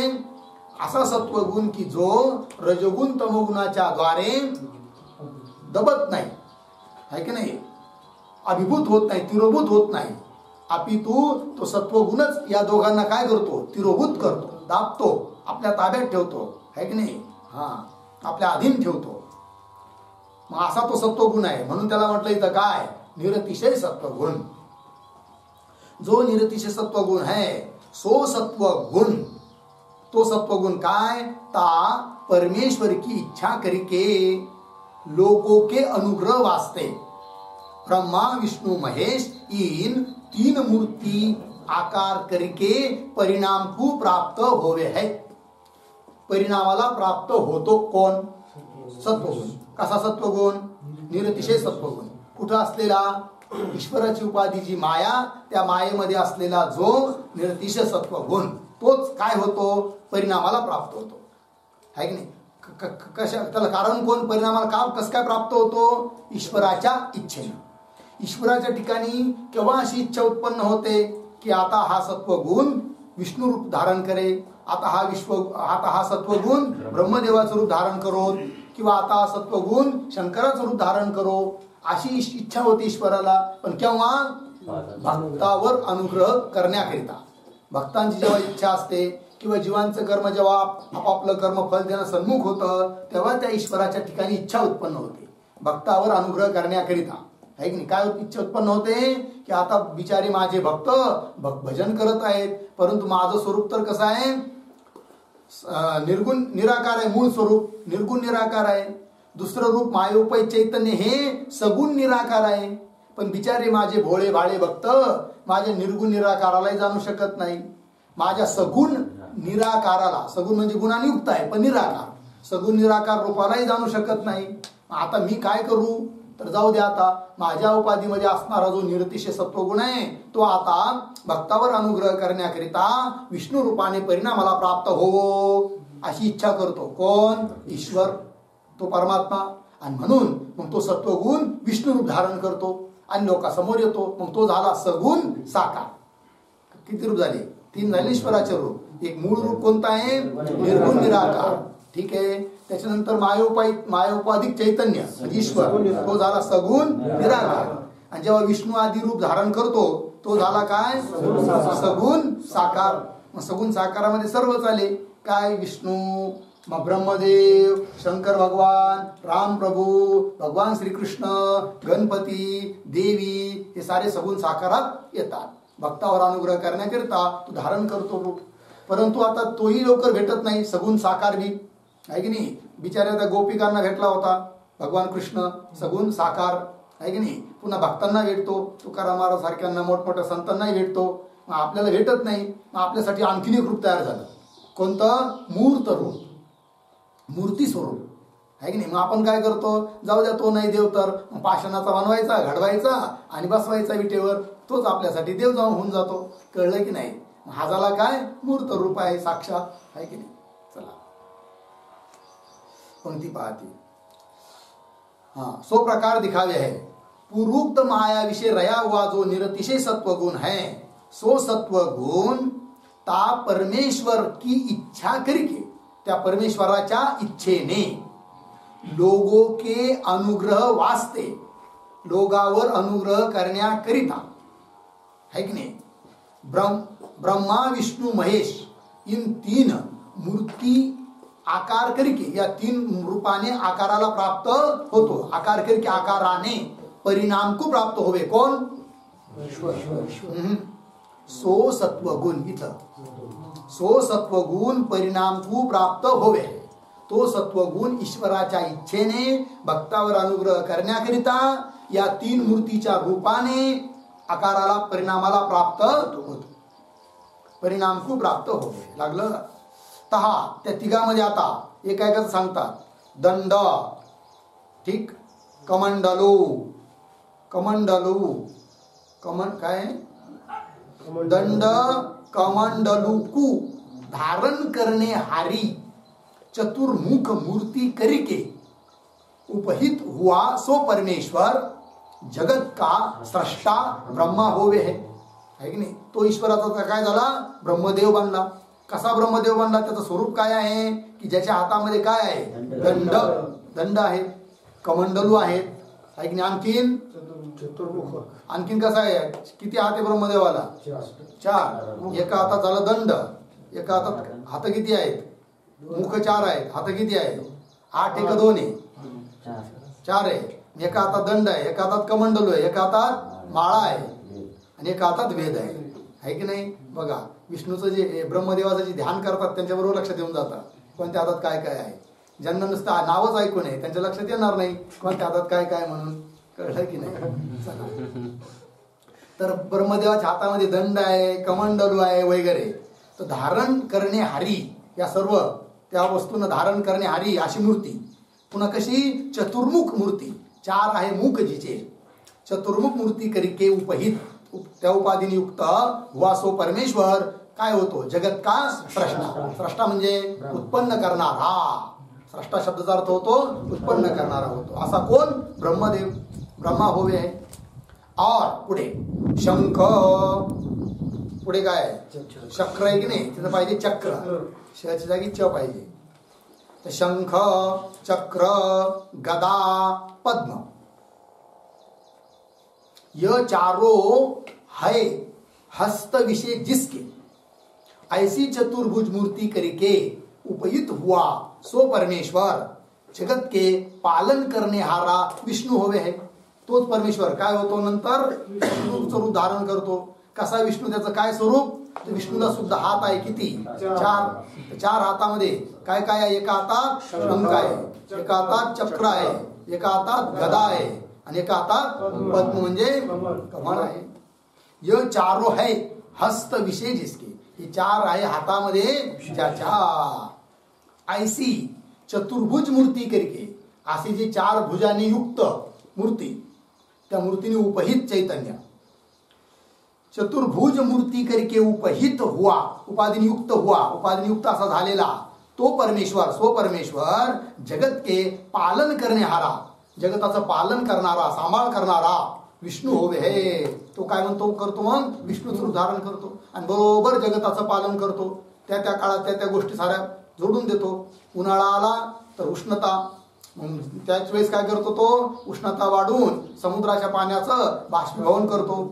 असा सत्वगुण की जो रजगुण तमोगुणाच्या द्वारे दबत नाही, है की नाही, अभिभूत होत नाही, तिरोभूत होत नाही. अपितू तो सत्वगुणच या दोघांना काय करतो, तिरोभूत करतो, दाबतो, आपल्या ताब्यात ठेवतो, है की नाही, आपल्या अधीन ठेवतो. मग असा तो सत्वगुण आहे. म्हणून त्याला म्हटलं इथं काय, निरतिशय सत्वगुण. जो निरतिशय सत्वगुण है सो सत्वगुण, तो सत्वगुण काय, ता परमेश्वर की इच्छा करके लोगों के अनुग्रह वास्ते ब्रह्मा विष्णु महेश इन तीन मूर्ति आकार करके परिणाम को प्राप्त होवे है. परिणामाला प्राप्त होतो कोण, सत्वगुण. कसा सत्वगुण, निरतिशय सत्वगुण. कुठं असलेला, ईश्वराची उपाधी जी माया, त्या मायेमध्ये असलेला जो निरतिशय सत्वगुण, तोच काय होतो, परिणामाला प्राप्त होतो, है की नाही. कशा, त्याला कारण कोण, परिणामाला कसं काय प्राप्त होतो, ईश्वराच्या इच्छेने. ईश्वराच्या ठिकाणी केव्हा अशी इच्छा उत्पन्न होते की आता हा सत्वगुण विष्णू रूप धारण करे, आता हा सत्वगुण ब्रह्मदेवाचं रूप धारण करो, किंवा आता हा सत्वगुण शंकराचं रूप धारण करो, अशी इच्छा होती ईश्वराला. पण केव्हा, भक्तावर अनुग्रह करण्याकरिता. भक्तांची जेव्हा इच्छा असते किंवा जीवांचं कर्म जेव्हा आपापलं कर्म फल देणं सन्मुख होतं, तेव्हा त्या ईश्वराच्या ठिकाणी इच्छा उत्पन्न होते भक्तावर अनुग्रह करण्याकरिता, है की नाही. काय इच्छा उत्पन्न होते की आता बिचारे माझे भक्त भजन करत आहेत, परंतु माझं स्वरूप तर कसं आहे, निर्गुण निराकार आहे. मूळ स्वरूप निर्गुण निराकार आहे. दुसरं रूप मायोपय चैतन्य हे सगुण निराकार आहे. पण बिचारे माझे भोळे भाळे भक्त माझ्या निर्गुण निराकारालाही जाणू शकत नाही, माझ्या सगुण निराकाराला, सगुण म्हणजे गुणाने युक्त आहे पण निराकार, सगुण निराकार रूपालाही जाणू शकत नाही. आता मी काय करू, तर जाऊ द्या, आता माझ्या उपाधीमध्ये असणारा जो निरतिशय सत्वगुण आहे तो आता भक्तावर अनुग्रह करण्याकरिता विष्णू रूपाने परिणामाला प्राप्त होवो, अशी इच्छा करतो. कोण? ईश्वर, तो परमात्मा. आणि म्हणून मग तो सत्वगुण विष्णू रूप धारण करतो आणि लोकांसमोर येतो. मग तो झाला सगुण साकार. किती रूप झाले? 3 झाले ईश्वराचे रूप. एक मूळ रूप कोणतं आहे? निर्गुण निराकार. ठीक आहे. त्याच्यानंतर मायोपाधिक चैतन्य म्हणजे ईश्वर, तो झाला सगुण निराकार. आणि जेव्हा विष्णू आदी रूप धारण करतो तो झाला काय? सगुण साकार. मग सगुण साकारामध्ये सर्वच आले. काय? विष्णू, मग ब्रह्मदेव, शंकर भगवान, राम प्रभू, भगवान श्रीकृष्ण, गणपती, देवी, हे सारे सगुण साकारात येतात. भक्तावर अनुग्रह करण्याकरिता तो धारण करतो रूप. परंतु आता तोही लवकर भेटत नाही, सगुण साकार बी आहे की नाही. बिचाऱ्या त्या गोपिकांना भेटला होता भगवान कृष्ण, सगुण साकार आहे की नाही. पुन्हा भक्तांना भेटतो, तुकाराम महाराज सारख्यांना, मोठमोठ्या संतांनाही भेटतो. मग आपल्याला भेटत नाही. मग आपल्यासाठी आणखीन एक रूप तयार झालं. कोणतं? मूर्त रूप, मूर्ती स्वरूप आहे की नाही. मग आपण काय करतो? जाऊ द्या, तो नाही देव तर मग पाषाणाचा बनवायचा, घडवायचा आणि बसवायचा विटेवर, तोच आपल्यासाठी देव जाऊन होऊन जातो. कळलं की नाही? हा झाला काय? मूर्त रूप आहे, साक्षात आहे की नाही. चला पंक्ती पाहती. सो प्रकार दिखावे है पूर्वोक्त माया विषय रया हुआ जो निरतिशय सत्वगुण है, सो सत्वगुण ता परमेश्वर की इच्छा करके, त्या परमेश्वराच्या इच्छेने, लोगों के अनुग्रह वास्ते, लोगावर अनुग्रह करण्याकरिता है की नाही, ब्रह्मा विष्णु महेश इन 3 मूर्ती आकार करके, या 3 रूपाने आकाराला प्राप्त होतो. आकार करके, आकाराने परिणाम को प्राप्त होवे. कोण? सो सत्वगुण. इथं सो सत्वगुण परिणाम को प्राप्त होवे. तो सत्वगुण ईश्वराच्या इच्छेने भक्तावर अनुग्रह करण्याकरिता या 3 मूर्तीच्या रूपाने आकाराला, परिणामाला प्राप्त होतो. परिणाम को प्राप्त होवे. लागलं? तहा त्या तिघामध्ये आता एकाएकाच सांगतात. दंड, ठीक, कमंडलू, काय? दंड कमंडलूकू धारण करने हारी चतुर्मुख मूर्ति करके उपहित हुआ सो परमेश्वर जगत का सृष्टा ब्रह्मा होवे है की नाही. तो ईश्वराचा काय झाला? ब्रह्मदेव बनला. कसा ब्रह्मदेव बनला? त्याचं स्वरूप काय आहे? की ज्याच्या हातामध्ये काय आहे? दंड आहे, कमंडलू आहेत आहे की नाही. आणखीन आणखीन कसा आहे? किती हात आहे ब्रह्मदेवाला? 4. एका हातात झाला दंड, एका हातात, हात किती आहेत? मुख 4 आहेत. हात किती आहेत? 8 एक 2 आहे, 4 आहे. एका हातात दंड आहे, एका हातात कमंडलू आहे, एका हातात माळा आहे आणि एका हातात वेद आहे की नाही. बघा, विष्णूचं जे ब्रह्मदेवाचं जे ध्यान करतात त्यांच्याबरोबर लक्षात येऊन जातात कोणत्या हातात काय काय आहे. ज्यांना नुसतं नावच ऐकू नये त्यांच्या लक्षात येणार नाही कोणत्या हातात काय काय म्हणून. कळलं की नाही? तर ब्रह्मदेवाच्या हातामध्ये दंड आहे, कमंडलू आहे वगैरे. तर धारण करणे हारी, या सर्व त्या वस्तूंना धारण करणे हारी अशी मूर्ती. पुन्हा कशी? चतुर्मुख मूर्ती, 4 आहे मुख जिचे. चतुर्मुख मूर्ती करके उपहित, त्या उपाधीने युक्त हुआ सो परमेश्वर काय होतो? जगत का स्रष्टा. स्रष्टा म्हणजे उत्पन्न करणारा. स्रष्टा शब्दाचा अर्थ होतो उत्पन्न करणारा होतो. असा कोण? ब्रह्मदेव, ब्रह्मा होवे आहे. और पुढे शंख, पुढे काय? चक्र आहे की नाही. तिथं पाहिजे चक्र, शची जागी च पाहिजे. तर शंख, चक्र, गदा, पद्म, ये चारों है हस्त विषय जिसके, ऐसी चतुर्भुज मूर्ति करके उपहित हुआ सो परमेश्वर जगत के पालन करने हारा विष्णू होवे है. तोच परमेश्वर काय होतो? नंतर विष्णूचं रूप धारण करतो. कसा विष्णू? त्याचं काय स्वरूप? तर विष्णूला सुद्धा हात आहे किती? 4 हातामध्ये काय काय आहे? एका हातात शंख आहे, एका हातात चक्र आहे, एका हातात गदा आहे आणि एका हातात पद्म म्हणजे कमळ आहे. ये चारों है हस्त विषय जिसके, हे 4 आहे हातामध्ये ज्याच्या. ऐसी चतुर्भुज मूर्ती करके, असे जे 4 भुजांनी युक्त मूर्ती, त्या मूर्तीने उपहित चैतन्य. चतुर्भुज मूर्ती करके उपहित हुआ, उपाधीने युक्त हुआ, उपाधीने युक्त असा झालेला तो परमेश्वर सो परमेश्वर जगत के पालन करण्याहारा, जगताचं पालन करणारा, सांभाळ करणारा विष्णू होवे हे. तो काय म्हणतो करतो, मग विष्णूचं रूप धारण करतो आणि बरोबर जगताचं पालन करतो. त्या त्या काळात त्या त्या गोष्टी साऱ्या जोडून देतो. उन्हाळा आला तर उष्णता, मग त्याच वेळेस काय करतो तो, उष्णता वाढवून समुद्राच्या पाण्याचं बाष्पीभवन करतो.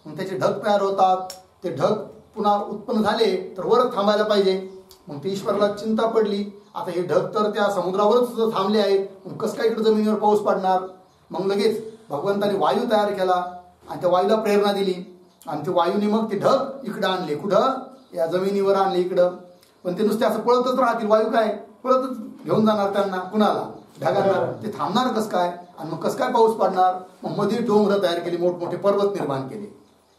मग त्याचे ढग तयार होतात. ते ढग पुन्हा उत्पन्न झाले तर वर थांबायला पाहिजे. मग ते ईश्वराला चिंता पडली, आता हे ढग तर त्या समुद्रावरच थांबले आहेत, मग कसं काय इकडे जमिनीवर पाऊस पडणार. मग लगेच भगवंताने वायू तयार केला आणि त्या वायूला प्रेरणा दिली आणि ते वायूने मग ते ढग इकडं आणले. कुठं, या जमिनीवर आणले इकडं. पण ते नुसते असं पळतच राहतील. वायू काय पळतच घेऊन जाणार त्यांना, कुणाला, ढगांना. ते थांबणार कसं काय आणि मग कसं काय पाऊस पडणार. मग मध्ये डोंगर तयार केली, मोठमोठे पर्वत निर्माण केले.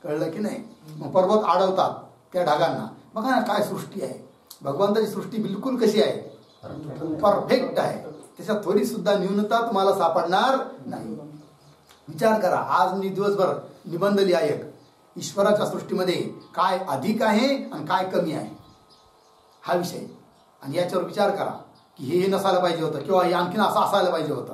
कळलं की नाही. मग पर्वत अडवतात त्या ढगांना. बघा ना काय सृष्टी आहे. भगवंताची सृष्टी बिलकुल कशी आहे, परफेक्ट आहे. त्याच्यात थोडी सुद्धा न्यूनता तुम्हाला सापडणार नाही. विचार करा, आज मी दिवसभर निबंध लिहायक ईश्वराच्या सृष्टीमध्ये काय अधिक आहे आणि काय कमी आहे हा विषय, आणि याच्यावर विचार करा की हे नसायला पाहिजे होतं किंवा हे आणखीन असं असायला पाहिजे होतं.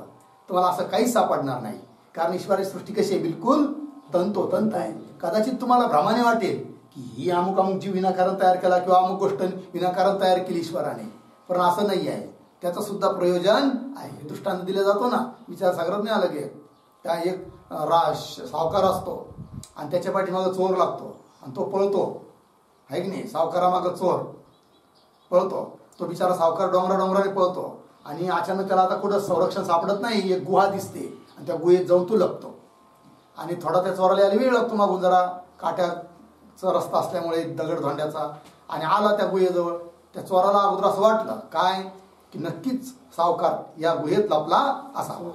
तुम्हाला असं काहीच सापडणार नाही. कारण ईश्वराची सृष्टी कशी आहे, बिलकुल तंतोतंत आहे. कदाचित तुम्हाला भ्रमाने वाटेल की ही अमुक अमुक जीव विनाकारण तयार केला किंवा अमुक गोष्ट विनाकारण तयार केली ईश्वराने, पण असं नाही आहे. त्याचं सुद्धा प्रयोजन आहे. दृष्टांत दिले जातो ना विचारसागरात आलं की त्या एक सावकार असतो आणि त्याच्या पाठीमागं चोर लागतो आणि तो पळतो, आहे की नाही. सावकारामागं चोर पळतो, तो बिचारा सावकार डोंगराने पळतो आणि अचानक त्याला आता कुठं संरक्षण सापडत नाही. एक गुहा दिसते आणि त्या गुहेत जाऊन तो लपतो आणि थोडा त्या चोराला यायला वेळ लागतो मागून, जरा काट्याचा रस्ता असल्यामुळे दगडधोंड्याचा, आणि आला त्या गुहेजवळ. त्या चोराला अगोदर असं वाटलं काय की नक्कीच सावकार या गुहेत लपला असावा,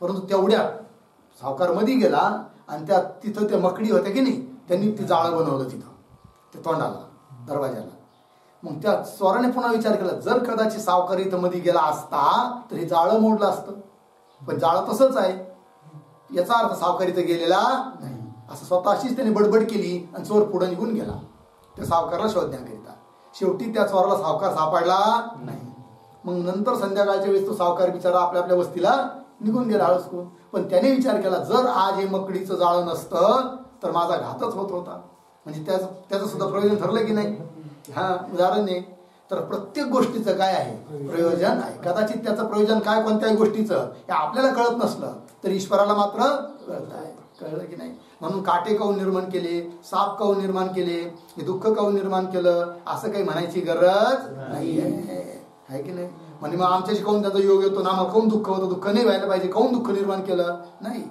परंतु तेवढ्यात सावकार मध्ये गेला आणि त्या तिथं त्या मकडी होत्या की नाही, त्यांनी ती जाळं बनवलं तिथं ते तोंडाला, दरवाजाला. मग त्या चोराने पुन्हा विचार केला, जर कदाचित सावकार इथं मध्ये गेला असता तर हे जाळं मोडलं असतं, पण जाळं तसंच आहे. याचा अर्थ सावकार इथं गेलेला नाही, असं स्वतःशीच त्याने बडबड केली आणि चोर पुढे निघून गेला त्या सावकारला शोधण्याकरिता. शेवटी त्या चोराला सावकार सापडला नाही. मग नंतर संध्याकाळच्या वेळेस तो सावकार बिचारा आपल्या आपल्या वस्तीला निघून गेला हळसकून. पण त्याने विचार केला, जर आज हे मकडीचं जाळं नसतं तर माझा घातच होत होता. म्हणजे त्याचं सुद्धा प्रयोजन ठरलं की नाही. हा उदाहरण आहे. तर प्रत्येक गोष्टीचं काय आहे, प्रयोजन आहे. कदाचित त्याचं प्रयोजन काय कोणत्याही गोष्टीचं हे आपल्याला कळत नसलं तर ईश्वराला मात्र कळत आहे. कळलं की नाही. म्हणून काटे काऊन निर्माण केले, साप काऊन निर्माण केले, हे दुःख काऊन निर्माण केलं, असं काही म्हणायची गरज नाही आहे की नाही. म्हणजे मग आमच्याशी काऊन त्याचा योग येतो ना, आम्हाला काऊन दुःख होतं, दुःख नाही व्हायला पाहिजे, काऊन दुःख निर्माण केलं नाही.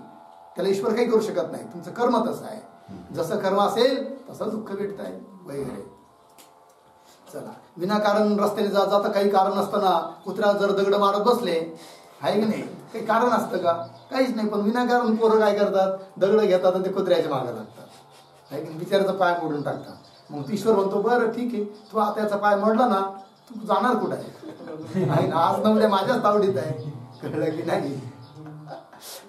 त्याला ईश्वर काही करू शकत नाही. तुमचं कर्म तसं आहे. जसं कर्म असेल तसं दुःख भेटत आहे वगैरे. चला, विनाकारण रस्त्याने जाता काही कारण नसताना कुत्र्या जर दगड मारत बसले, आहे की नाही, काही कारण असतं का, काहीच नाही. पण विनाकारण पोरं काय करतात, दगड घेतात आणि ते कुत्र्याच्या मागे लागतात, आहे की नाही, बिचाराचा पाय मोडून टाकतात. मग ईश्वर म्हणतो, बरं ठीक आहे, तू त्याचा पाय मोडला ना, तू जाणार कुठं आहे ना, आज नवल्या माझ्याच तावडीत आहे. कळलं की नाही.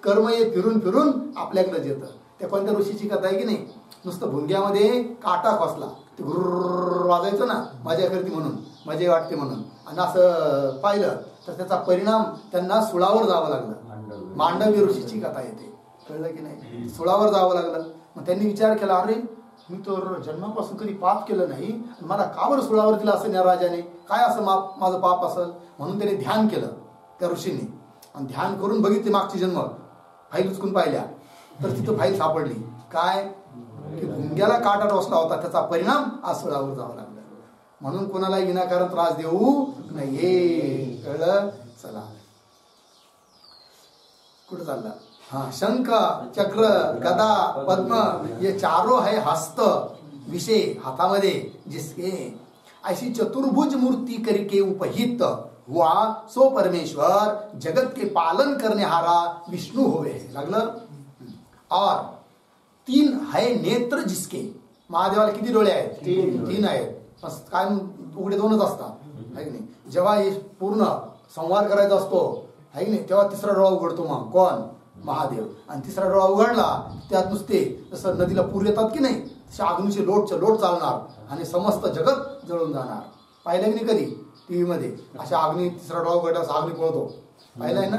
कर्म हे फिरून फिरून आपल्याकडेच येतं. त्या कोणत्या ऋषीची कथा आहे की नाही, नुसतं भुंग्यामध्ये काटा खोसला, ते गुर्र वाजायचं ना, मजा करते म्हणून, मजा वाटते म्हणून, आणि असं पाहिलं तर त्याचा परिणाम त्यांना सुळावर जावं लागलं. मांडवी ऋषीची कथा येते. कळलं की नाही. सुळावर जावं लागलं. मग त्यांनी विचार केला, अरे मी तर जन्मापासून कधी पाप केलं नाही, मला का बरं सुळावर दिलं असं राजाने, काय असं माझं पाप असेल. म्हणून त्याने ध्यान केलं त्या ऋषींनी, आणि ध्यान करून बघितले मागची जन्म, फाईल उचकून पाहिल्या तर तिथं फाईल सापडली. काय की भुंग्याला काटा टोचला होता, त्याचा परिणाम आज सुळावर जावं लागला. म्हणून कोणालाही विनाकारण त्रास देऊ नये. कळलं. चला कुठं चालला. हाँ, शंख चक्र गदा पद्म ये चारों है हस्त विषय हाथामध्ये जिसके ऐसी चतुर्भुज मूर्ति करके उपहित हुआ सो परमेश्वर जगत के पालन करने हारा विष्णु होवे. लागलं. और 3 है नेत्र जिसके, महादेवाला किती डोळे आहेत, 3 आहेत. काय उघडे 2च असतात, है की नाही. जेव्हा हे पूर्ण संवार करायचा असतो, है की नाही, तेव्हा 3रा डोळा उघडतो. मग कोण, महादेव. आणि 3रा डोळा उघडला त्यात नुसते जसं नदीला पूर येतात की नाही, तसे अग्नीचे लोट चालणार आणि समस्त जगत जळून जाणार. पाहिलं की नाही कधी. टीव्ही मध्ये अशा अग्नी तिसरा डॉग गट असा अग्नी पळतो, पाहिलाय ना?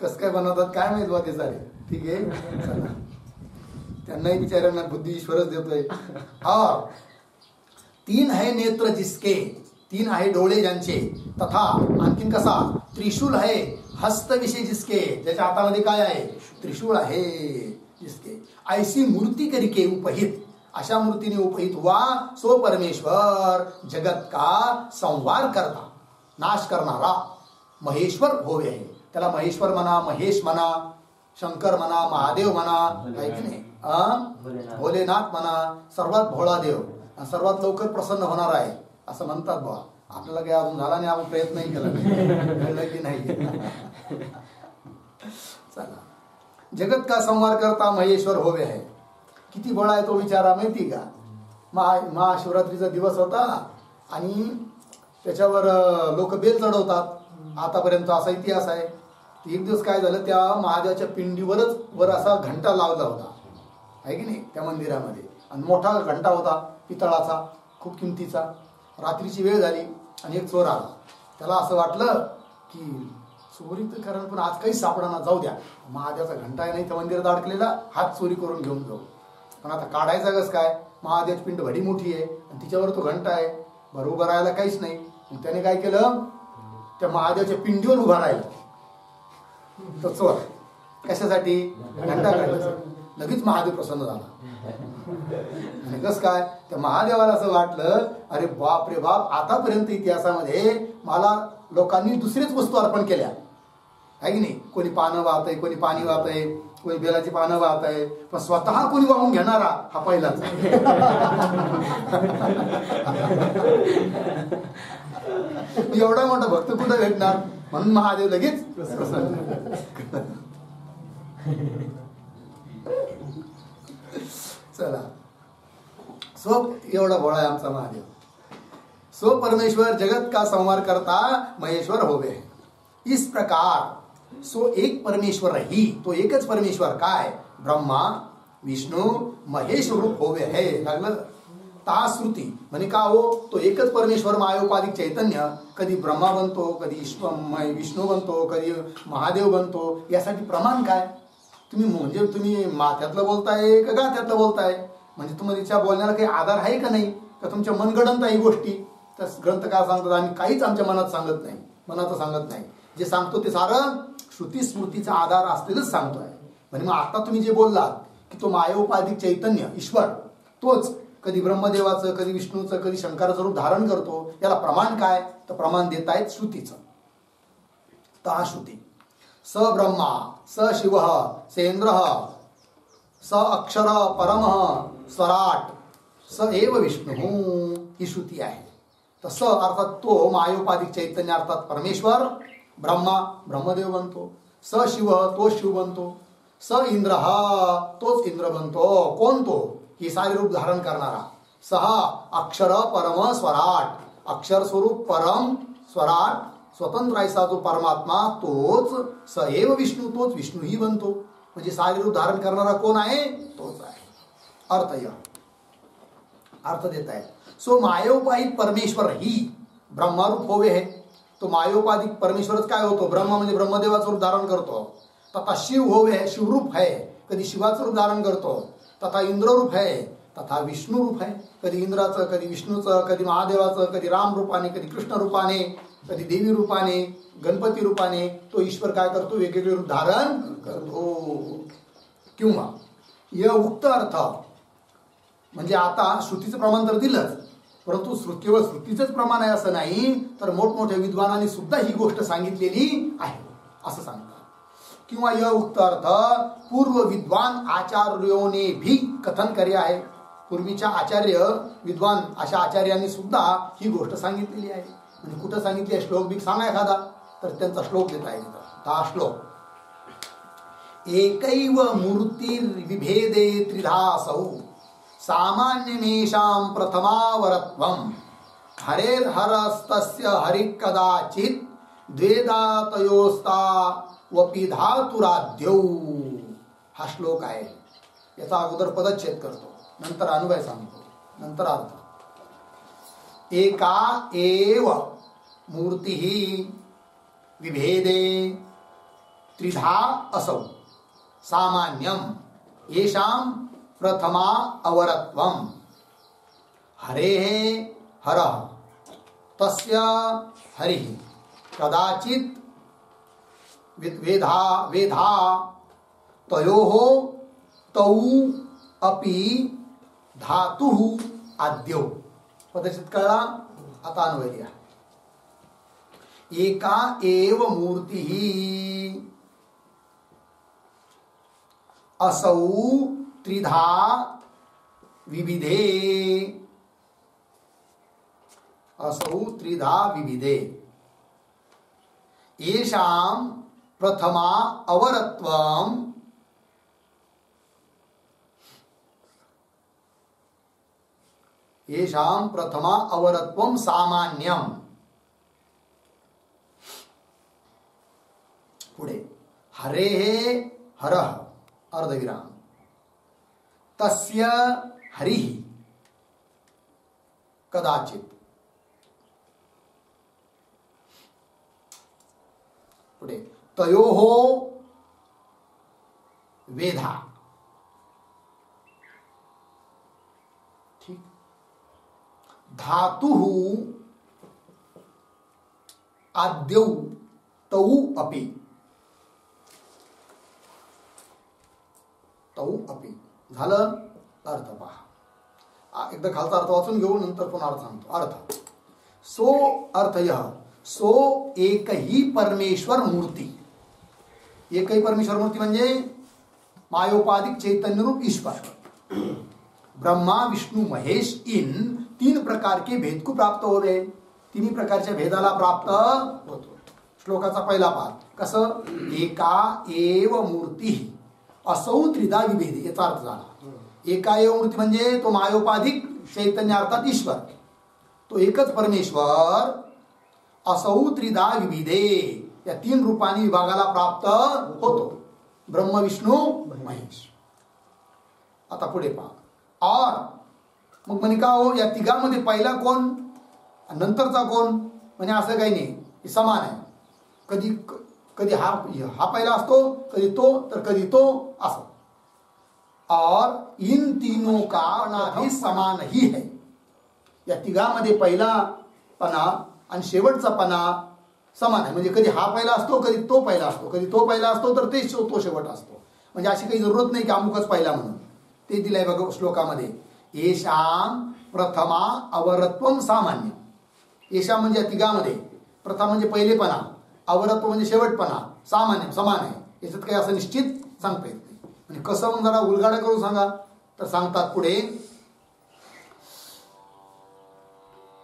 कस काय बनवतात काय माहित बा ते सारे. ठीक आहे, चला. त्यांनाही बिचाऱ्यांना बुद्धी ईश्वरच देतोय. हा, 3 है नेत्र जिसके, 3 आहे डोळे ज्यांचे, तथा आणखीन कसा, त्रिशूल है हस्त विषय जिसके, ज्याच्या हातामध्ये काय आहे, त्रिशूल आहे जिसके, ऐसी मूर्ती करिके उपहित, अशा मूर्तीने उपहित हुआ सो परमेश्वर जगत का संहार करता, नाश करणारा महेश्वर होवे आहे. त्याला महेश्वर म्हणा, महेश म्हणा, शंकर म्हणा, महादेव म्हणा, आहे की नाही, भोलेनाथ म्हणा, सर्वात भोळा देव, सर्वात लवकर प्रसन्न होणार आहे असं म्हणतात बा. आपल्याला काही अजून झाला नाही, आपण प्रयत्नही केला नाही, कळलं की नाही. चला, जगत का संहार करता महेश्वर होवे आहे. किती बळ आहे तो विचारा, माहिती का? महाशिवरात्रीचा दिवस होता आणि त्याच्यावर लोक बेल चढवतात. आतापर्यंत असा इतिहास आहे. एक दिवस काय झालं, त्या महादेवाच्या पिंडीवरच वर असा घंटा लावला होता, आहे की नाही, त्या मंदिरामध्ये. आणि मोठा घंटा होता पितळाचा, खूप किमतीचा. रात्रीची वेळ झाली आणि एक चोर आला. त्याला असं वाटलं की चोरी तर कारण, पण आज काही सापडाना, जाऊ द्या, महादेवाचा घंटा आहे नाही त्या मंदिरात अडकलेला, हात चोरी करून घेऊन जाऊ. पण आता काढायचा कस काय, महादेवाची पिंड भडी मोठी आहे आणि तिच्यावर तो घंटा आहे, बरं उभं राहायला काहीच नाही. त्याने काय केलं, त्या महादेवाच्या पिंडीवर उभा राहिला तो चोर. कशासाठी, घंटा काढायचा. लगेच महादेव प्रसन्न झाला. आणि कस काय, त्या महादेवाला असं वाटलं, अरे बाप रे बाप, आतापर्यंत इतिहासामध्ये मला लोकांनी दुसरीच वस्तू अर्पण केल्या, आहे की नाही. कोणी पानं वाहत आहे, कोणी पाणी वाहत आहे, कोणी बेलाची पानं वाहत आहे, पण स्वतः कोणी वाहून घेणारा हा पहिलाच. एवढा मोठा भक्त कुठं भेटणार, म्हणून महादेव लगेच प्रसन्न. चला, सो एवढा भोळा आहे आमचा महादेव. सो परमेश्वर जगत का संहार करता महेश्वर होवे. इस प्रकार सो एक परमेश्वर ही, तो एकच परमेश्वर काय, ब्रह्मा विष्णू महेश रूप होवे है. लागलं ता श्रुती म्हणे का हो, तो एकच परमेश्वर मायोपाधिक चैतन्य कधी ब्रह्मा बनतो, कधी विष्णू बनतो, कधी महादेव बनतो. यासाठी प्रमाण काय? तुम्ही म्हणजे तुम्ही माथ्यातलं बोलताय का गाथ्यातलं बोलताय? म्हणजे तुमच्या बोलण्याला काही आधार आहे का नाही, का तुमच्या मनगडंत आहे गोष्टी? तर ग्रंथ काय सांगतात, आम्ही काहीच आमच्या मनात सांगत नाही, मनाचं सांगत नाही. जे सांगतो ते सारं श्रुती स्मृतीचा आधार असलेलंच सांगतोय. म्हणजे मग आता तुम्ही जे बोललात की तो मायोपाधिक चैतन्य ईश्वर तोच कधी ब्रह्मदेवाचं, कधी विष्णूचं, कधी शंकराचं रूप धारण करतो, याला प्रमाण काय? तर प्रमाण देत आहेत श्रुतीचं. ता श्रुती स ब्रह्मा स शिव सेंद्र स अक्षर परम स्वराट स एव विष्णू, ही श्रुती आहे. तर स अर्थात तो मायोपाधिक चैतन्य अर्थात परमेश्वर, ब्रह्मा ब्रह्मदेव बनतो, स शिव तो शिव बनतो, स इंद्र तोच इंद्र बनतो. कोण तो? ही सारे रूप धारण करणारा. सहा अक्षर परम स्वराट, अक्षर स्वरूप परम स्वराट स्वतंत्र ऐसा जो परमात्मा तोच स एव विष्णू, तोच विष्णूही बनतो. म्हणजे सारे रूप धारण करणारा कोण आहे? तोच आहे. अर्थ देत आहे. सो मायोपाधिक परमेश्वर ही ब्रह्मारूप होवे है. तो मायोपाधिक परमेश्वरच काय होतो? ब्रह्मा म्हणजे ब्रह्मदेवाचं रूप धारण करतो. तथा शिव होवे है, शिवरूप है, कधी शिवाचं रूप धारण करतो. तथा इंद्ररूप है, तथा विष्णू रूप है, कधी इंद्राचं, कधी विष्णूचं, कधी महादेवाचं, कधी राम रूपाने, कधी कृष्ण रूपाने, कधी देवी रूपाने, गणपती रूपाने तो ईश्वर काय करतो? वेगवेगळे रूप धारण करतो. किंवा या उक्त अर्थ म्हणजे आता श्रुतीचं प्रमाण तर दिलंच, परंतु केवळ श्रुतीचंच प्रमाण आहे असं नाही, तर मोठमोठ्या विद्वानांनी सुद्धा ही गोष्ट सांगितलेली आहे असं सांगतात. किंवा यह उक्त अर्थ पूर्व विद्वान आचार्यों ने भी कथन करे आहे. पूर्वीच्या आचार्य विद्वान अशा आचार्यांनी सुद्धा ही गोष्ट सांगितलेली आहे. म्हणजे कुठं सांगितली आहे? श्लोक बी सांगा एखादा, तर त्यांचा श्लोक देता येईल. हा श्लोक एकैव मूर्ती विभेदे त्रिधासौ सामान्यमेषां प्रथमावरत्वं हरेर्हरस्तस्य हरिः कदाचित् द्वेदातयोस्ता वपि धातुराद्यौ. हा श्लोक आहे. याचा अगोदर पदच्छेद करतो, नंतर अन्वय सांगतो, नंतर अर्थ. एका एव मूर्ति विभेदे त्रिधा असौ सामान्यम येषां प्रथमा अवरत्वम हरेः हरः तस्य हरिः कदाचित् वेधा वेधा तयोः तौ अपि धातुः आद्यौ. पदचित कळला. आता अन्वय लिहा. एका एव मूर्तिः असौ त्रिधा विविधे असौ त्रिधा विविधे येषां प्रथमा अवरत्वम येषां प्रथमा अवरत्वम सामान्यम. पुढे हरेः हरः अर्धविराम तस्य हरिः कदाचित्. पुढे तयोः वेधा. ठीक. धातुः आद्यौ तौ अपि. तौ अपि झालं. अर्थ पहा. एकदा खालचा अर्थ वाचून घेऊ नंतर पुन्हा अर्थ सांगतो. अर्थ सो अर्थ यह सो एक ही परमेश्वर मूर्ती. एकही परमेश्वर मूर्ती म्हणजे मायोपाधिक चैतन्य रूप ईश्वर ब्रह्मा विष्णु महेश इन तीन प्रकार के भेद को प्राप्त हो गए. तिन्ही प्रकारच्या भेदाला प्राप्त होतो. श्लोकाचा पहिला पाठ कसं. एका एव मूर्ती असौ त्रिधा विभेद. याचा अर्थ झाला. एका एव मूर्ती म्हणजे तो मायोपाधिक चैतन्य अर्थात ईश्वर. तो एकच परमेश्वर असौ त्रिधा विविधे या तीन रूपांनी विभागाला प्राप्त होतो. ब्रह्म विष्णू महेश. आता पुढे पहा. और मग म्हणे का हो या तिघांमध्ये पहिला कोण नंतरचा कोण. म्हणजे असं काही नाही. हे समान आहे. कधी कधी हा पहिला असतो कधी तो तर कधी तो असं. और इन तीनों का भी समान ही है. या तिघांमध्ये पहिला पणा आणि शेवटचा पणा समान आहे. म्हणजे कधी हा पहिला असतो कधी तो पहिला असतो कधी तो पहिला असतो तर तो शेवट असतो. म्हणजे अशी काही जरूरत नाही की अमुकच पहिला म्हणून. ते दिलंय बघा श्लोकामध्ये. येषां प्रथमा अवरत्वम सामान्य. येषां म्हणजे या तिघांमध्ये प्रथम म्हणजे पहिलेपणा अवरत्व म्हणजे शेवटपणा सामान्य समान आहे. याच्यात काही असं निश्चित सांगता येत नाही. म्हणजे कसं मग जरा उलगाडा करून सांगा तर सांगतात पुढे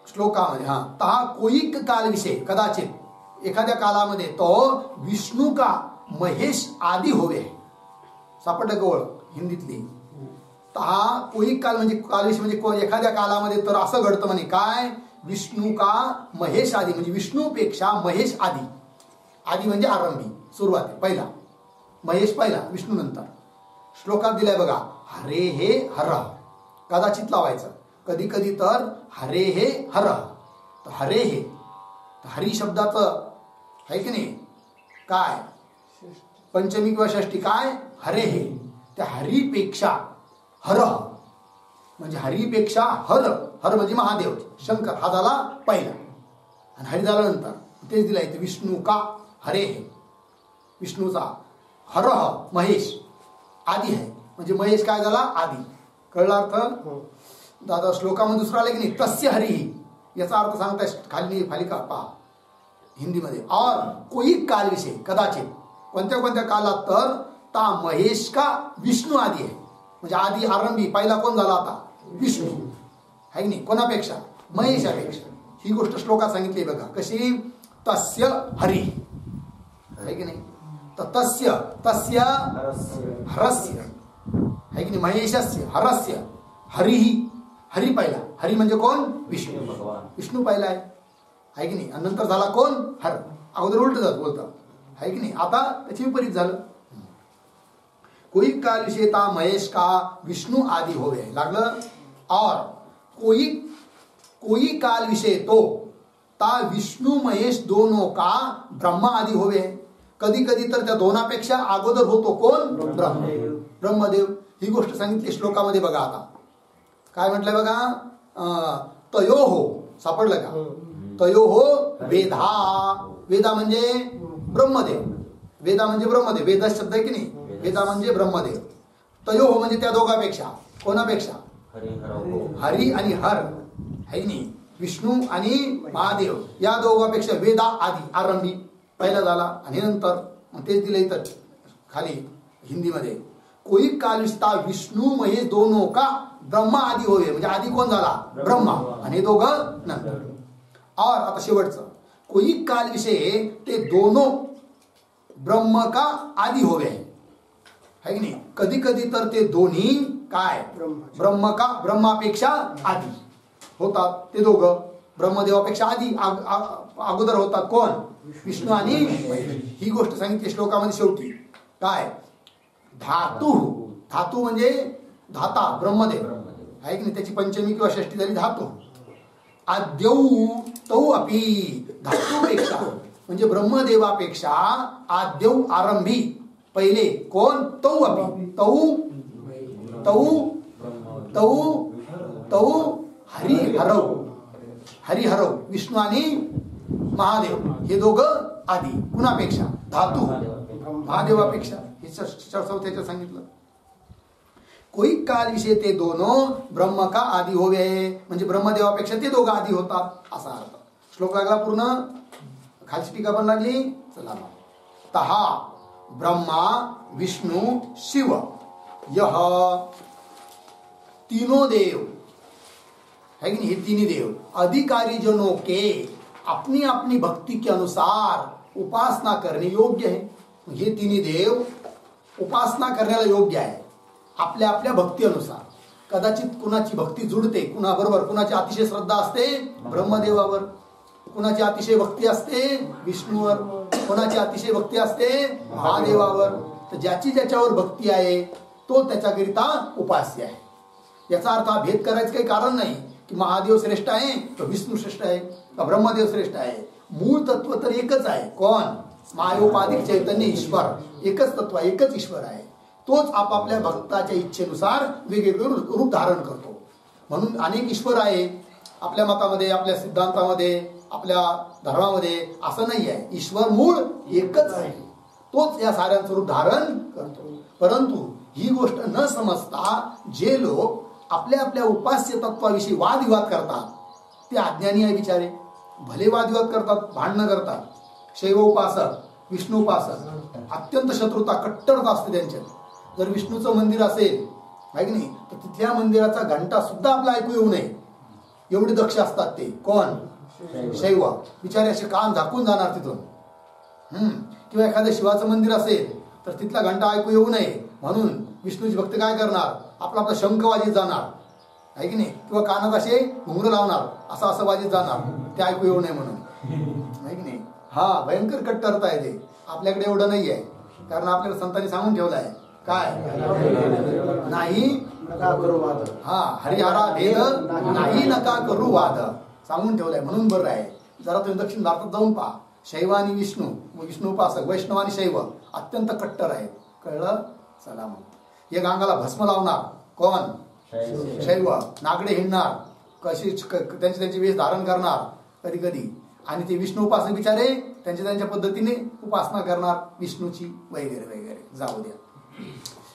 श्लोकामध्ये. तहा कोईक काल विषय कदाचित एखाद्या कालामध्ये तो विष्णू का महेश आदी होवे. सापडलं का ओळख हिंदीतली. तहा कोईक काल म्हणजे कालविषय म्हणजे एखाद्या कालामध्ये तर असं घडतं म्हणे काय. विष्णू का महेश आदी म्हणजे विष्णूपेक्षा महेश आदी. आदी म्हणजे आरंभी सुरुवात पहिला. महेश पहिला विष्णू नंतर. श्लोकात दिलाय बघा. हरे हे हर कदाचित लावायचं. कधी कधी तर हरे हे हर. तर हरे हे हरी शब्दाचं आहे की नाही काय पंचमी किंवा षष्टी काय हरे हे. त्या हरीपेक्षा हर म्हणजे हरीपेक्षा हर. हर म्हणजे महादेव शंकर हा झाला पहिला आणि हरी झाला नंतर. तेच दिलं इथे विष्णू का हरे हे. विष्णूचा हर महेश आदी आहे म्हणजे महेश काय झाला आदी. कळला अर्थ. दादा श्लोकामध्ये दुसरा आला की नाही तस्य हरिही. याचा अर्थ सांगताय खाली खाली का पहा हिंदीमध्ये. और कोई काल विषय कदाचित कोणत्या कोणत्या कालात तर ता महेश का विष्णू आदी आहे. म्हणजे आधी आरंभी पहिला कोण झाला आता विष्णू आहे की नाही. कोणापेक्षा महेशापेक्षा. ही गोष्ट श्लोकात सांगितली बघा कशी. तस्य हरी आहे की नाही. तर तस्य तस्य हरस्य आहे की नाही. महेशस्य हरस्य हरिही. हरी पहिला. हरी म्हणजे कोण विष्णू. विष्णू पहिला आहे की नाही. आणि नंतर झाला कोण हर. अगोदर उलट जात बोलतात आहे की नाही. आता त्याची विपरीत झालं. कोई काल विषयता महेश का विष्णू आदि होवे लागलं. और कोई कोई काल विषय तो ता विष्णू महेश दोनों का ब्रह्मा आदी होवे. कधी कधी तर त्या दोनापेक्षा अगोदर होतो कोण? ब्रह्मदेव. ही गोष्ट सांगितली श्लोकामध्ये. बघा आता काय म्हटलंय बघा. तयोहो सापडलं का? तयोहो वेदा. वेदा म्हणजे ब्रह्मदेव. वेदा म्हणजे ब्रह्मदेव. वेदा शब्द आहे की नाही? वेदा म्हणजे ब्रह्मदेव. तयोहो म्हणजे त्या दोघांपेक्षा. कोणापेक्षा? हरी आणि हर है नाही. विष्णू आणि महादेव या दोघांपेक्षा वेदा आधी आरंभी पहिला झाला. आणि नंतर मग तेच दिलं इथं खाली हिंदीमध्ये. कोई काल विस्ता विष्णू महेश दोनों का ब्रह्मा आदी होवे. म्हणजे आधी कोण झाला? ब्रह्मा. आणि हे दोघं नंतर. और आता शेवटचं कोई काल विषय ते दोनों ब्रह्म का आदी होवे है की नाही. कधी कधी तर ते दोन्ही काय? ब्रह्मापेक्षा आधी होतात. ते दोघं ब्रह्मदेवापेक्षा आधी अगोदर होतात. कोण? विष्णू आणि ही गोष्ट सांगितली श्लोकामध्ये शेवटी. काय? धातू. धातू म्हणजे धाता ब्रह्मदेव आहे की नाही. त्याची पंचमी किंवा षष्टी झाली धातू. आद्यौ तौ अपि. धातूपेक्षा म्हणजे ब्रह्मदेवापेक्षा आद्यौ आरंभी पहिले कोण? तौ अपि. तौ हरिहरव. हरिहरव विष्णू आणि महादेव हे दोघं आधी. कुणापेक्षा? धातू महादेवापेक्षा. हे चौथ्याचं सांगितलं. कोई काल विषय ते दोनों ब्रह्म का आधी होवे. म्हणजे ब्रह्मदेवापेक्षा ते दोघं आधी होतात असा अर्थ. श्लोक लागला पूर्ण. खालची टीका पण लागली. चला. तहा ब्रह्मा विष्णु शिव यह तीनों देव है कि नहीं. ये तीन देव अधिकारी जनों के अपनी अपनी भक्ति के अनुसार उपासना करने योग्य है. हे तिन्ही देव उपासना करण्याला योग्य आहे आपल्या आपल्या भक्ती अनुसार. कदाचित कुणाची भक्ती जुळते कुणाबरोबर. कुणाची अतिशय श्रद्धा असते ब्रह्मदेवावर. कुणाची अतिशय भक्ती असते विष्णूवर. कोणाची अतिशय भक्ती असते महादेवावर. तर ज्याची ज्याच्यावर भक्ती आहे तो त्याच्याकरिता उपास्य आहे. याचा अर्थ हा भेद करायचं काही कारण नाही की महादेव श्रेष्ठ आहे तर विष्णू श्रेष्ठ आहे का ब्रह्मदेव श्रेष्ठ आहे. मूळ तत्व तर एकच आहे. कोण? मायोपाधिक चैतन्य ईश्वर. एकच तत्व एकच ईश्वर आहे. तोच आपापल्या भक्ताच्या इच्छेनुसार वेगवेगळे रूप धारण करतो. म्हणून अनेक ईश्वर आहे आपल्या मतामध्ये, आपल्या सिद्धांतामध्ये, आपल्या धर्मामध्ये. असं नाही आहे. ईश्वर मूळ एकच आहे. तोच या साऱ्यांचं रूप धारण करतो. परंतु ही गोष्ट न समजता जे लोक आपल्या आपल्या उपास्य तत्वाविषयी वादविवाद करतात ते अज्ञानी आहे बिचारे. भले वादविवाद करतात, भांडणं करतात. शैव उपासक विष्णू उपासक अत्यंत शत्रुता कट्टरता असते त्यांच्यात. जर विष्णूचं मंदिर असेल आहे की नाही तर तिथल्या मंदिराचा घंटा सुद्धा आपला ऐकू येऊ नये एवढे दक्ष असतात ते. कोण? शैव. बिचारे असे कान झाकून जाणार तिथून. किंवा एखाद्या शिवाचं मंदिर असेल तर तिथला घंटा ऐकू येऊ नये म्हणून विष्णूची भक्त काय करणार? आपला आपला शंख वाजीत जाणार आहे की नाही. किंवा कानात असे घुंगरं लावणार. असं वाजीत जाणार ते ऐकू येऊ नये म्हणून आहे की नाही. हा भयंकर कट्टरता आहे ते. आपल्याकडे एवढं नाही आहे कारण आपल्याला संतांनी सांगून ठेवलं आहे. काय? नाही नका करू वाद. हा हरिहरा भेद नाही नका करू वाद सांगून ठेवलंय. म्हणून बरं आहे. जरा तुम्ही दक्षिण भारतात जाऊन पहा. शैव आणि विष्णू उपासक वैष्णव आणि शैव अत्यंत कट्टर आहेत. कळलं? चला मग. एक अंगाला भस्म लावणार कोण? शैव. नागडे हिंडणार. कशी त्यांचे वेश धारण करणार कधी कधी. आणि ते विष्णू उपासक बिचारे त्यांच्या पद्धतीने उपासना करणार विष्णूची वगैरे वगैरे. जाऊ द्या.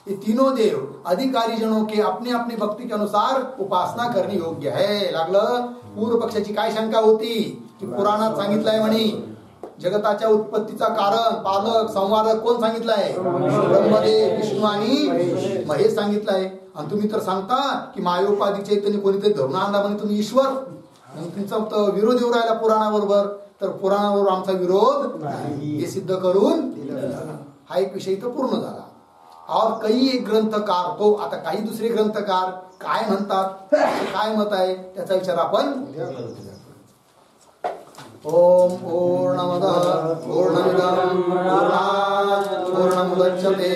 ये तीनों देव अधिकारी जनों के अपने अपने भक्ति के अनुसार उपासना करणे योग्य है. लागलं. पूर्व पक्षाची काय शंका होती की पुराणात सांगितलंय म्हणे जगताच्या उत्पत्तीचा कारण पालक संवादक कोण सांगितलंय? ब्रह्मदेव विष्णू आणि महेश सांगितलंय. आणि तुम्ही तर सांगता की मायोपाधिक चैतन्य कोणीतरी धरून आणला म्हणे तुम्ही ईश्वर. तुमचा विरोध येऊ राहिला पुराणाबरोबर. तर पुराणाबरोबर आमचा विरोध हे सिद्ध करून हा एक विषय तर पूर्ण झाला. और काही एक ग्रंथकार तो आता काही दुसरे ग्रंथकार काय म्हणतात काय मत आहे त्याचा विचार आपण. ओम पूर्णमदः पूर्णमिदं पूर्णात् पूर्णमुदच्यते